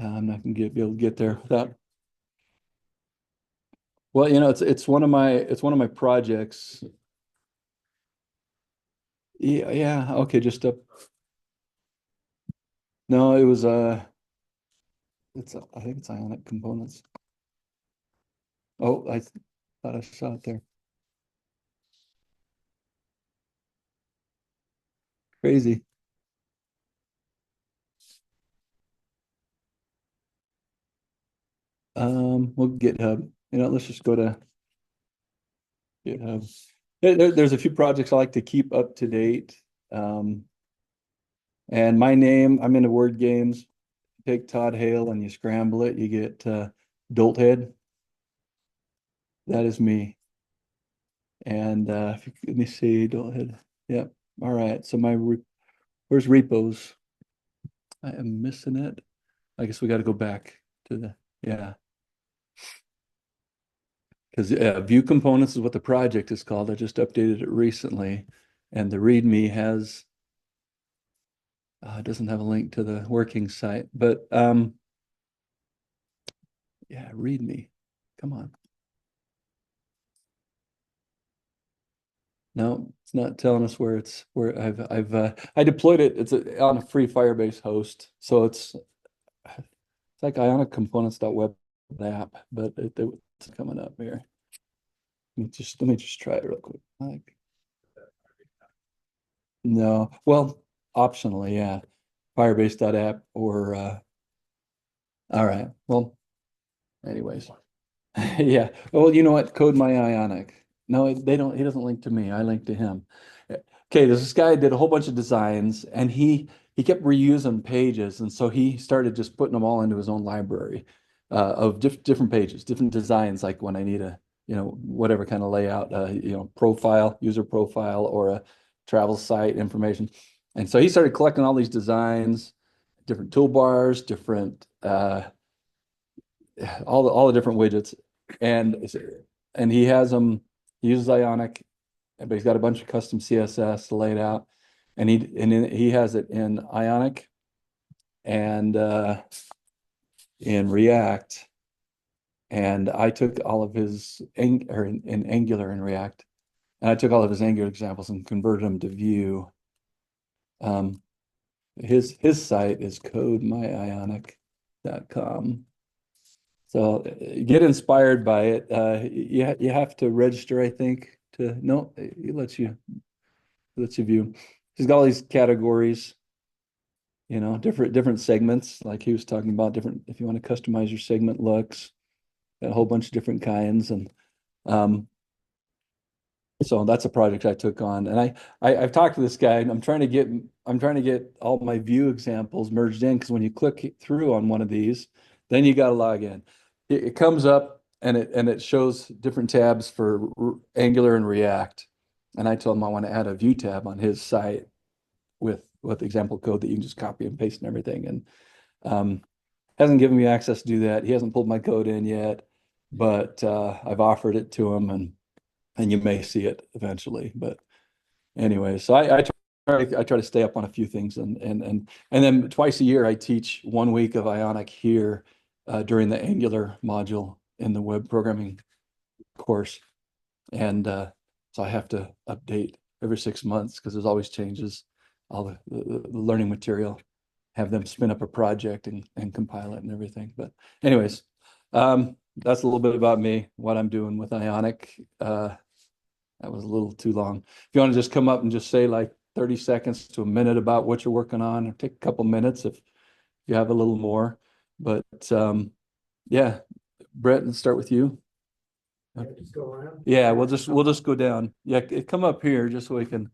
I'm not going to be able to get there without. Well, it's one of my projects. Yeah. Okay, just up. No, it was I think it's Ionic components. Oh, I thought I saw it there. Crazy. Well, GitHub. Let's just go to GitHub. There's a few projects I like to keep up to date. And my name, I'm into word games. Take Todd Hale and you scramble it, you get Dolthead. That is me. And let me see, Dolthead. Yep. All right. So where's repos? I am missing it. I guess we got to go back to yeah. Because view components is what the project is called. I just updated it recently. And the README doesn't have a link to the working site, but yeah, README. Come on. No, it's not telling us where I deployed it. It's on a free Firebase host, so it's like ioniccomponents.web app, but it's coming up here. Let me just try it real quick. No, well, optionally, yeah, Firebase.app or all right. Well, anyways, yeah. Well, you know what? Code my Ionic. No, they don't. He doesn't link to me. I link to him. Okay, there's this guy did a whole bunch of designs, and he kept reusing pages, and so he started just putting them all into his own library of different pages, different designs. Like when I need a whatever kind of layout, profile, user profile, or a travel site information, and so he started collecting all these designs, different toolbars, different all the different widgets, and he has them. He uses Ionic, but he's got a bunch of custom CSS laid out, and he has it in Ionic and in React. And I took all of his in Angular and React, and I took all of his Angular examples and converted them to Vue. His site is codemyionic.com. So get inspired by it. You have to register, I think, to no, it lets you view. He's got all these categories. you know, different segments, like he was talking about, different, if you want to customize your segment looks, got a whole bunch of different kinds. And um, so that's a project I took on. And I've talked to this guy, and I'm trying to get all my view examples merged in, because when you click through on one of these, then you got to log in. It comes up and it shows different tabs for Angular and React. And I told him I want to add a view tab on his site with example code that you can just copy and paste and everything. And hasn't given me access to do that. He hasn't pulled my code in yet, but I've offered it to him, and you may see it eventually. But anyway, so I try to stay up on a few things, and then twice a year I teach 1 week of Ionic here during the Angular module in the web programming course, and so I have to update every 6 months because there's always changes, all the learning material, have them spin up a project and compile it and everything. But anyways, that's a little bit about me, what I'm doing with Ionic. That was a little too long. If you want to just come up and just say like 30 seconds to a minute about what you're working on, or take a couple minutes if you have a little more. But yeah, Brett, let's start with you. Yeah, just go around. Yeah, we'll just go down. Yeah, come up here just so we can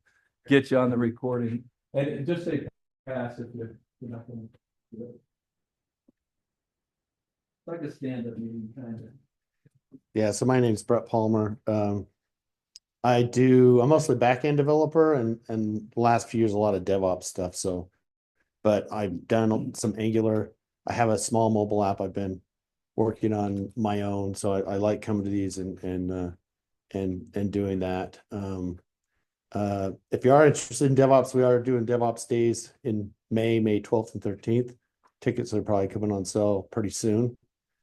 get you on the recording. And just say pass if you're not gonna do it. It's like a stand-up meeting, kind of. Yeah, so my name's Brett Palmer. I'm mostly back-end developer, and the last few years a lot of DevOps stuff. So, but I've done some Angular. I have a small mobile app I've been working on my own. So I like coming to these and doing that. If you are interested in DevOps, we are doing DevOps days in May 12th and 13th. Tickets are probably coming on sale pretty soon.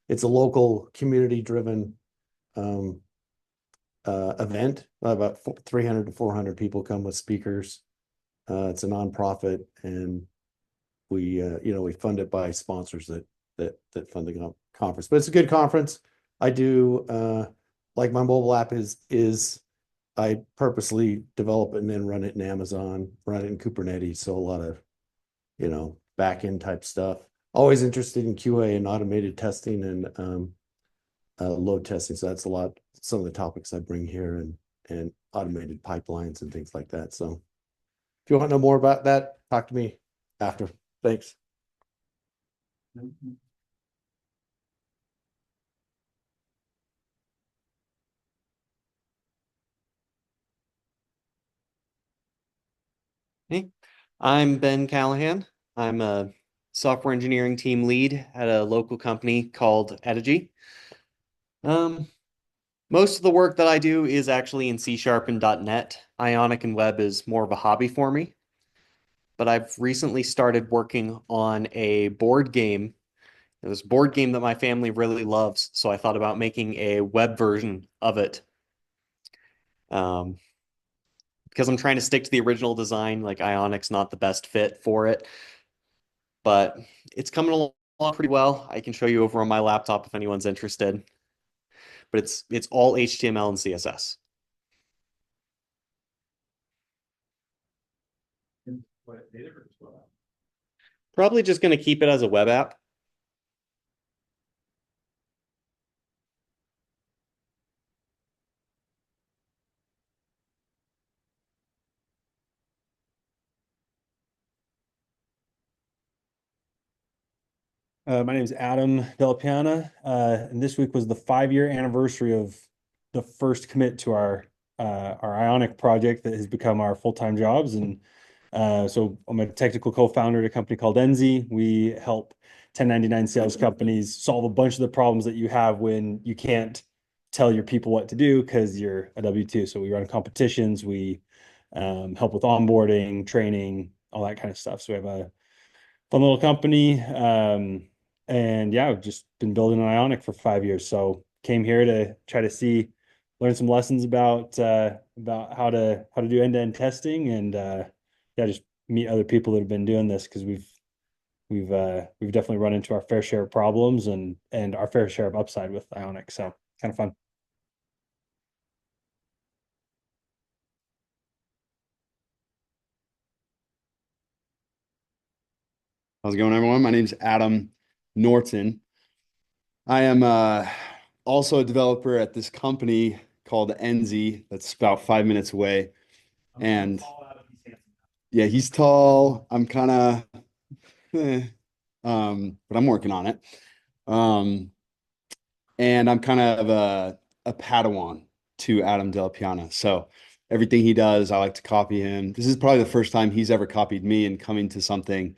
It's a local community-driven event. About 300 to 400 people come with speakers. It's a nonprofit, and we fund it by sponsors that fund the conference. But it's a good conference. I do like my mobile app is I purposely develop it and then run it in Amazon, run it in Kubernetes. So a lot of back end type stuff. Always interested in QA and automated testing and load testing. So that's some of the topics I bring here, and automated pipelines and things like that. So if you want to know more about that, talk to me after. Thanks. Hey, I'm Ben Callahan. I'm a software engineering team lead at a local company called Edigy. Most of the work that I do is actually in C# and .NET. Ionic and web is more of a hobby for me. But I've recently started working on a board game. This board game that my family really loves, so I thought about making a web version of it. Because I'm trying to stick to the original design, like Ionic's not the best fit for it, but it's coming along pretty well. I can show you over on my laptop if anyone's interested. But it's all HTML and CSS. Probably just going to keep it as a web app. My name is Adam Delapiana, and this week was the 5-year anniversary of the first commit to our Ionic project that has become our full-time jobs. And so I'm a technical co-founder at a company called Enzy. We help 1099 sales companies solve a bunch of the problems that you have when you can't tell your people what to do because you're a W-2. So we run competitions, we help with onboarding, training, all that kind of stuff. So we have a fun little company. And yeah, I've just been building an Ionic for 5 years. So came here to try to learn some lessons about how to do end-to-end testing, and yeah, just meet other people that have been doing this, because we've definitely run into our fair share of problems and our fair share of upside with Ionic. So kind of fun. How's it going, everyone? My name's Adam Norton. I am also a developer at this company called Enzy that's about 5 minutes away. And yeah, he's tall. I'm kind of, but I'm working on it. Um, and I'm kind of a Padawan to Adam Del Piana. So everything he does, I like to copy him. This is probably the first time he's ever copied me and coming to something.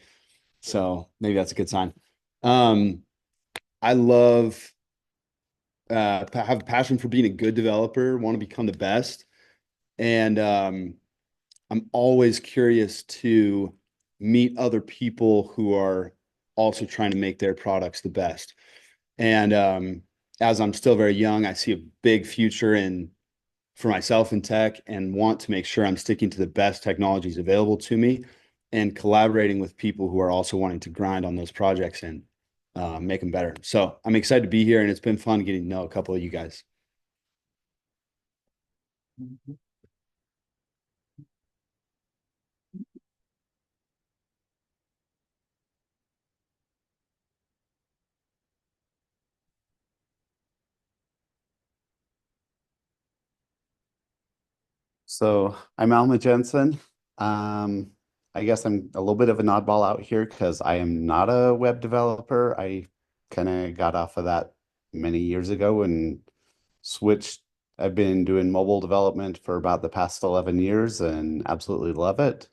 So maybe that's a good sign. Um, I love have a passion for being a good developer, want to become the best. And I'm always curious to meet other people who are also trying to make their products the best. And as I'm still very young, I see a big future in for myself in tech and want to make sure I'm sticking to the best technologies available to me and collaborating with people who are also wanting to grind on those projects and make them better. So I'm excited to be here, and it's been fun getting to know a couple of you guys. So I'm Alma Jensen. Um, I guess I'm a little bit of an oddball out here because I am not a web developer. I kind of got off of that many years ago and switched. I've been doing mobile development for about the past 11 years and absolutely love it.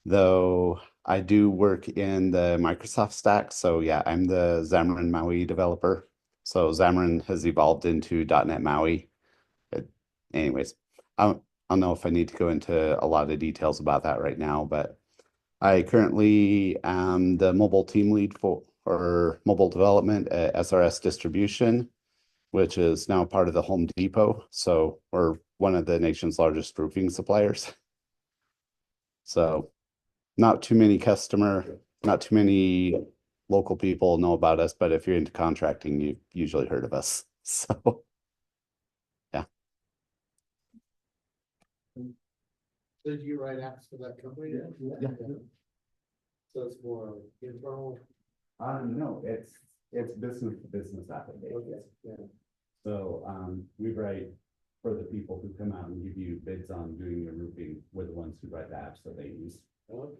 Though I do work in the Microsoft stack. So yeah, I'm the Xamarin Maui developer. So Xamarin has evolved into .NET Maui. But anyways, I don't know if I need to go into a lot of details about that right now, but I currently am the mobile team lead for mobile development at SRS Distribution, which is now part of the Home Depot. So we're one of the nation's largest roofing suppliers. So not too many local people know about us, but if you're into contracting, you've usually heard of us. So yeah. Did you write apps for that company? Yeah. So it's more internal. No, it's business to business applications. Okay, yeah. So we write for the people who come out and give you bids on doing your roofing. We're the ones who write the apps that they use. Okay.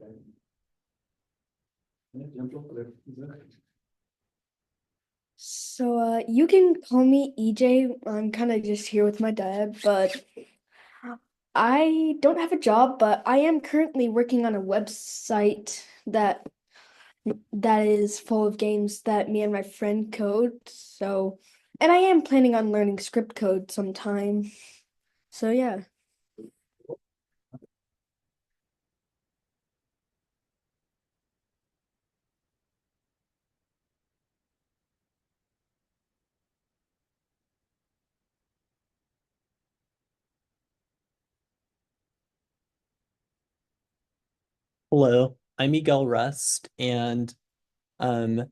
So, you can call me EJ. I'm kind of just here with my dad, but I don't have a job, but I am currently working on a website that is full of games that me and my friend code. So, and I am planning on learning script code sometime. So, yeah. Hello, I'm Miguel Rust, and um,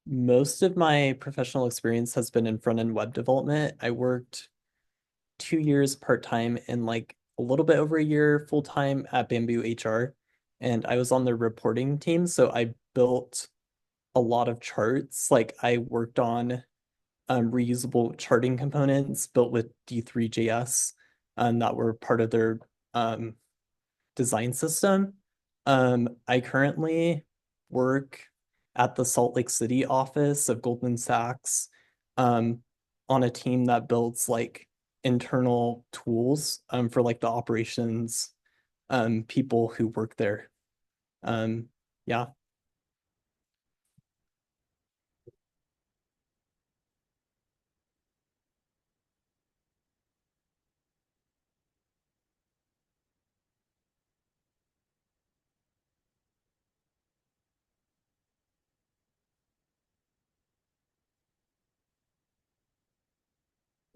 most of my professional experience has been in front-end web development. I worked 2 years part-time and like a little bit over a year full-time at Bamboo HR, and I was on the reporting team, so I built a lot of charts. Like I worked on reusable charting components built with D3.js that were part of their um, design system. I currently work at the Salt Lake City office of Goldman Sachs, um, on a team that builds like internal tools, for like the operations, people who work there. Um, yeah.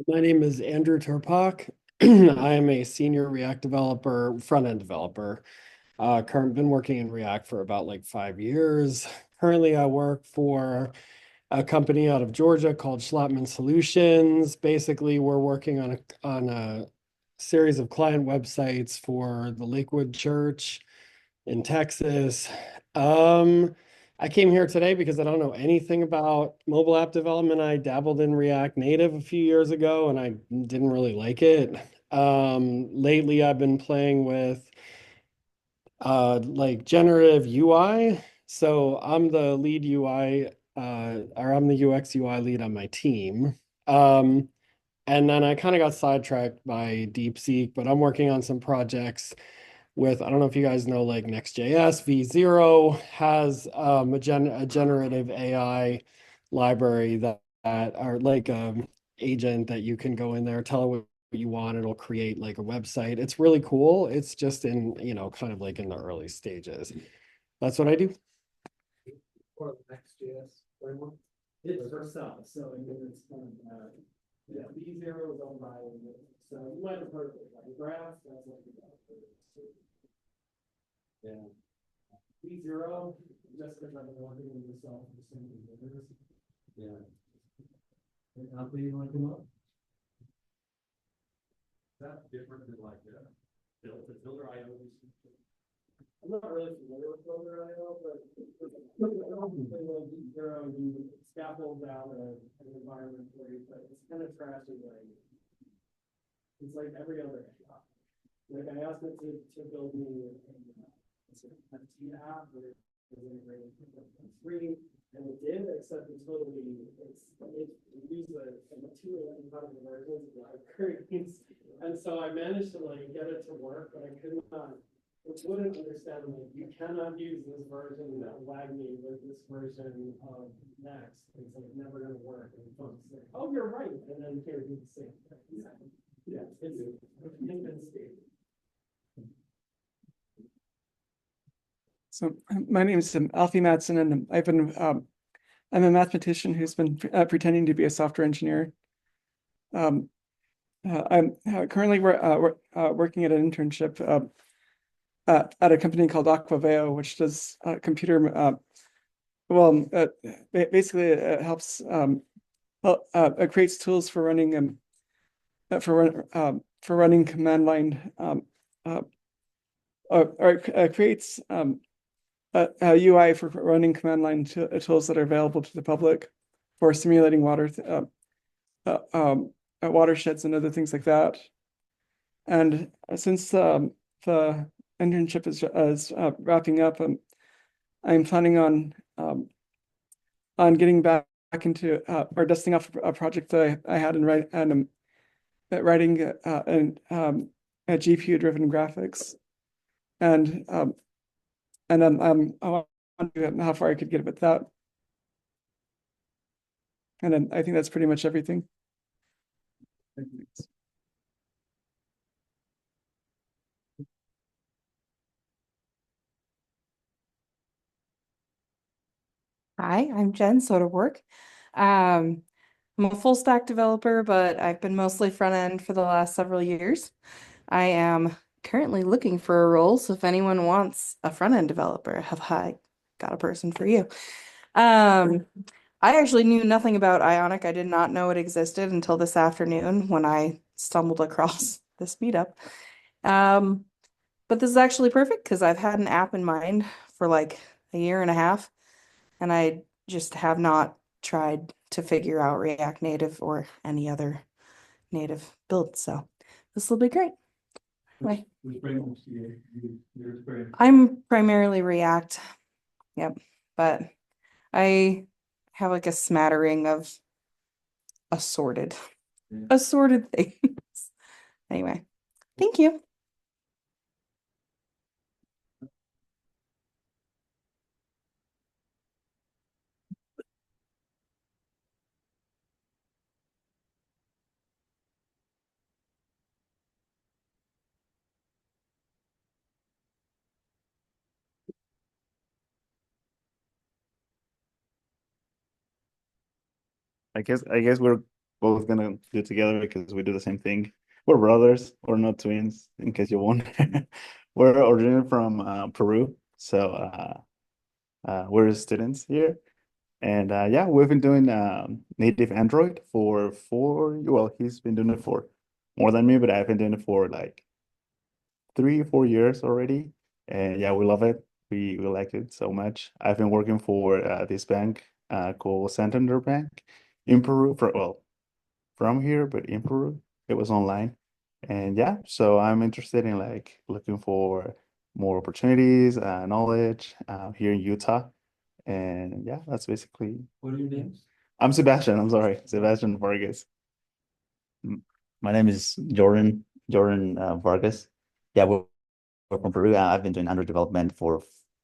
My name is Andrew Turpak. I am a senior React developer, front-end developer. Been working in React for about like 5 years. Currently, I work for a company out of Georgia called Schlappman Solutions. Basically, we're working on a series of client websites for the Lakewood Church in Texas. I came here today because I don't know anything about mobile app development. I dabbled in React Native a few years ago and I didn't really like it. Lately I've been playing with like generative UI. So I'm the lead UI or I'm the UX UI lead on my team. And then I kind of got sidetracked by DeepSeek, but I'm working on some projects with, I don't know if you guys know, like Next.js, V0 has a generative AI library that are like agent that you can go in there, tell it what you want, it'll create like a website. It's really cool. It's just in, kind of like in the early stages. That's what I do. Or the Next.js framework. It's for some, so I mean, it's kind of, yeah, V0 is owned by, so you might have heard of it, like Graph, that's what you got. Yeah. V0, just because I've been working with myself for the same years. Yeah. And how do you want to come up? That's different than like, Builder IO. I'm not really familiar with Builder IO, but you scaffold down an environment for you, but it's kind of trashy, like it's like every other app. Like I asked it to build me a T app where it's integrated on screen, and it did, except it used a material in part of the versions of libraries. And so I managed to like get it to work, but I could not. It wouldn't understand, like, you cannot use this version of WAGMI with this version of Next. It's like never going to work. And folks say, oh, you're right. And then here do the same thing. Yeah, it's inconceivable. So my name is Alfie Madsen, and I'm a mathematician who's been pretending to be a software engineer. I'm currently working at an internship at a company called Aquaveo, which does computer. Basically, it helps. It creates tools for running for running command line. Or creates a UI for running command line tools that are available to the public for simulating watersheds and other things like that. And since the internship is wrapping up, I'm planning on getting back into or dusting off a project that I had in writing a GPU-driven graphics, and I wonder how far I could get with that. And then I think that's pretty much everything. Hi, I'm Jen Soderberg. I'm a full stack developer, but I've been mostly front end for the last several years. I am currently looking for a role, so if anyone wants a front end developer, have I got a person for you. I actually knew nothing about Ionic. I did not know it existed until this afternoon when I stumbled across this meetup. But this is actually perfect because I've had an app in mind for like a year and a half, and I just have not tried to figure out React Native or any other native build. So this will be great. Right. I'm primarily React. Yep. But I have like a smattering of assorted things. Anyway, thank you. I guess we're both gonna do it together because we do the same thing. We're brothers, we're not twins, in case you wonder. We're originally from Peru, so we're students here. And yeah, we've been doing native Android for well, he's been doing it for more than me, but I've been doing it for like 3 or 4 years already. And yeah, we love it. We like it so much. I've been working for this bank called Santander Bank in Peru from here, but in Peru. It was online. And yeah, so I'm interested in like looking for more opportunities, knowledge here in Utah. And yeah, that's basically. What are your names? I'm Sebastian. I'm sorry, Sebastian Vargas. My name is Jordan Vargas. Yeah, we're from Peru. I've been doing Android development for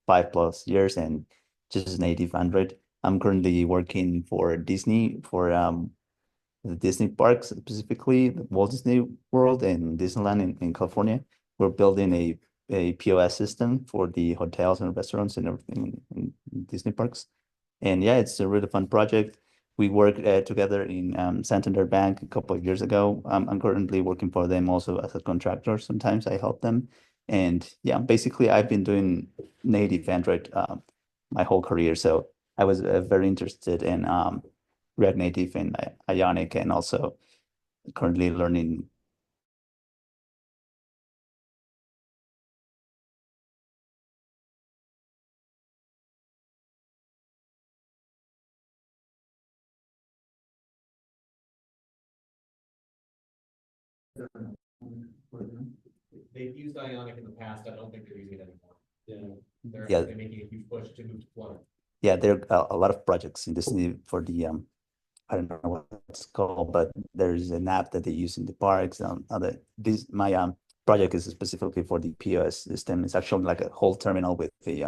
5+ years and just native Android. I'm currently working for Disney for the Disney parks, specifically the Walt Disney World and Disneyland in California. We're building a POS system for the hotels and restaurants and everything in Disney parks. And yeah, it's a really fun project. We worked together in Santander Bank a couple of years ago. I'm currently working for them also as a contractor. Sometimes I help them. And yeah, basically I've been doing native Android my whole career. So I was very interested in React Native and Ionic, and also currently learning. They've used Ionic in the past. I don't think they're using it anymore. They're Yeah. actually making a huge push to move to Flutter. Yeah, there are a lot of projects in Disney for the I don't know what it's called, but there's an app that they use in the parks. My project is specifically for the POS system. It's actually like a whole terminal with the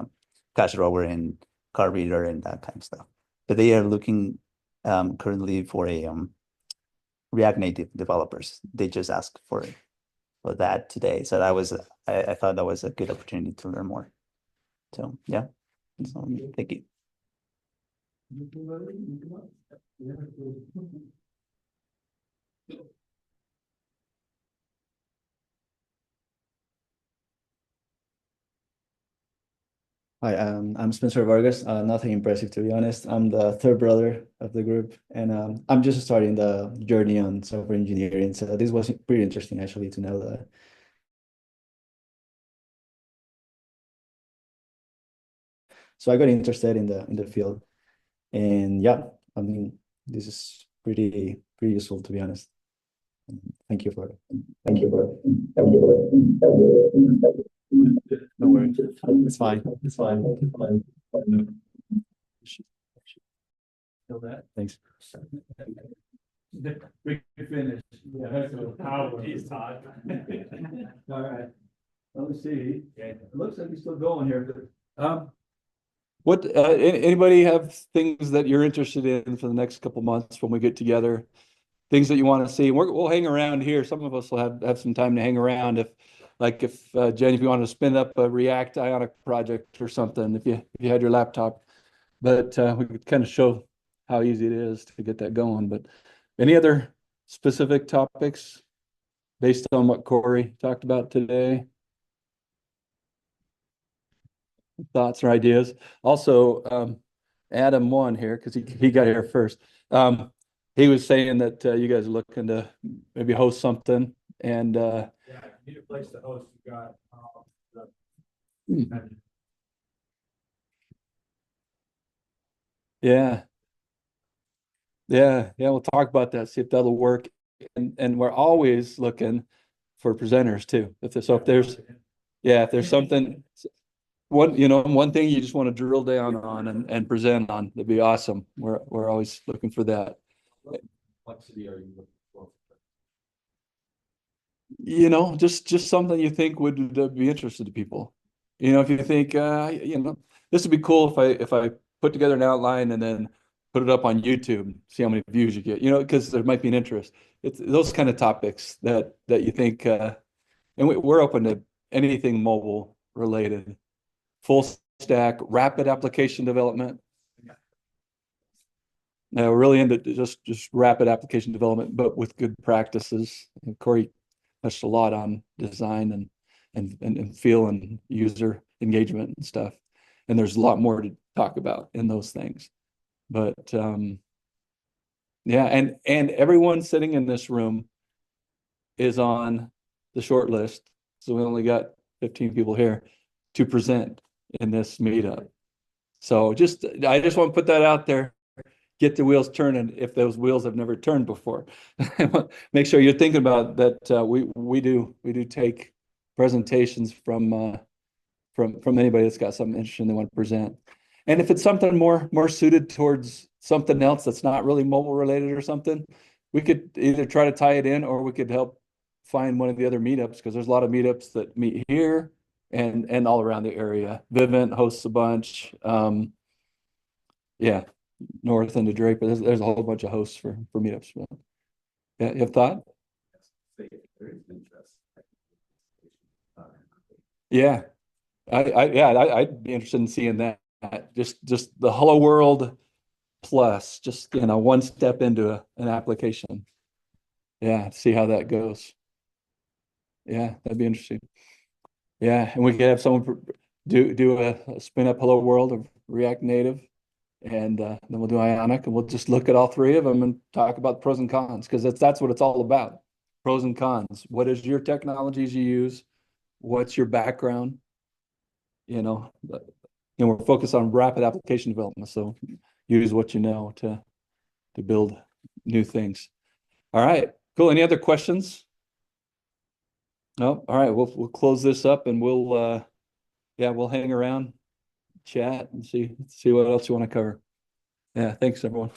cash drawer and card reader and that kind of stuff. But they are looking currently for a React Native developers. They just asked for that today. So I thought that was a good opportunity to learn more. So yeah, so, thank you. Hi, I'm Spencer Vargas. Nothing impressive, to be honest. I'm the third brother of the group, and I'm just starting the journey on software engineering. So this was pretty interesting, actually, to know that. So I got interested in the field, and yeah, I mean, this is pretty useful, to be honest. Thank you for it. No worries. It's fine. It's fine. It's fine. Feel that? Thanks. Big finish. Yeah, that's a power. Jeez, Todd. All right. Let me see. It looks like you're still going here. What anybody have things that you're interested in for the next couple months when we get together? Things that you want to see? We'll hang around here. Some of us will have some time to hang around. If Jen, if you want to spin up a React Ionic project or something, if you had your laptop, but we could kind of show how easy it is to get that going. But any other specific topics based on what Cory talked about today? Thoughts or ideas? Also, Adam won here because he got here first. He was saying that you guys are looking to maybe host something, and Yeah, you need a place to host. You got yeah, we'll talk about that, see if that'll work. And we're always looking for presenters too. If there's something, one thing you just want to drill down on and present on, that'd be awesome. We're always looking for that. Complexity are you looking for? Just something you think would be interested to people. If you think, this would be cool if I put together an outline and then put it up on YouTube, see how many views you get, because there might be an interest. It's those kind of topics that you think, and we're open to anything mobile related, full stack, rapid application development. We're really into just rapid application development, but with good practices. And Cory touched a lot on design and feel and user engagement and stuff. And there's a lot more to talk about in those things. But yeah, and everyone sitting in this room is on the short list. So we only got 15 people here to present. in this meetup. So I just want to put that out there. Get the wheels turning if those wheels have never turned before. Make sure you're thinking about that. We do take presentations from anybody that's got something interesting they want to present. And if it's something more suited towards something else that's not really mobile related or something, we could either try to tie it in, or we could help find one of the other meetups, because there's a lot of meetups that meet here and all around the area. Vivint hosts a bunch. Yeah, north into Drake, but there's a whole bunch of hosts for meetups. But yeah, you have thought? Yeah, I'd be interested in seeing that. Just the Hello World plus, just one step into an application. Yeah, see how that goes. Yeah, that'd be interesting. Yeah, and we could have someone do a spin up Hello World of React Native, and then we'll do Ionic, and we'll just look at all three of them and talk about the pros and cons, because that's what it's all about. Pros and cons. What is your technologies you use? What's your background? And we're focused on rapid application development, so use what you know to build new things. All right, cool. Any other questions? No. All right, we'll close this up, and we'll hang around, chat, and see what else you want to cover. Yeah, thanks everyone.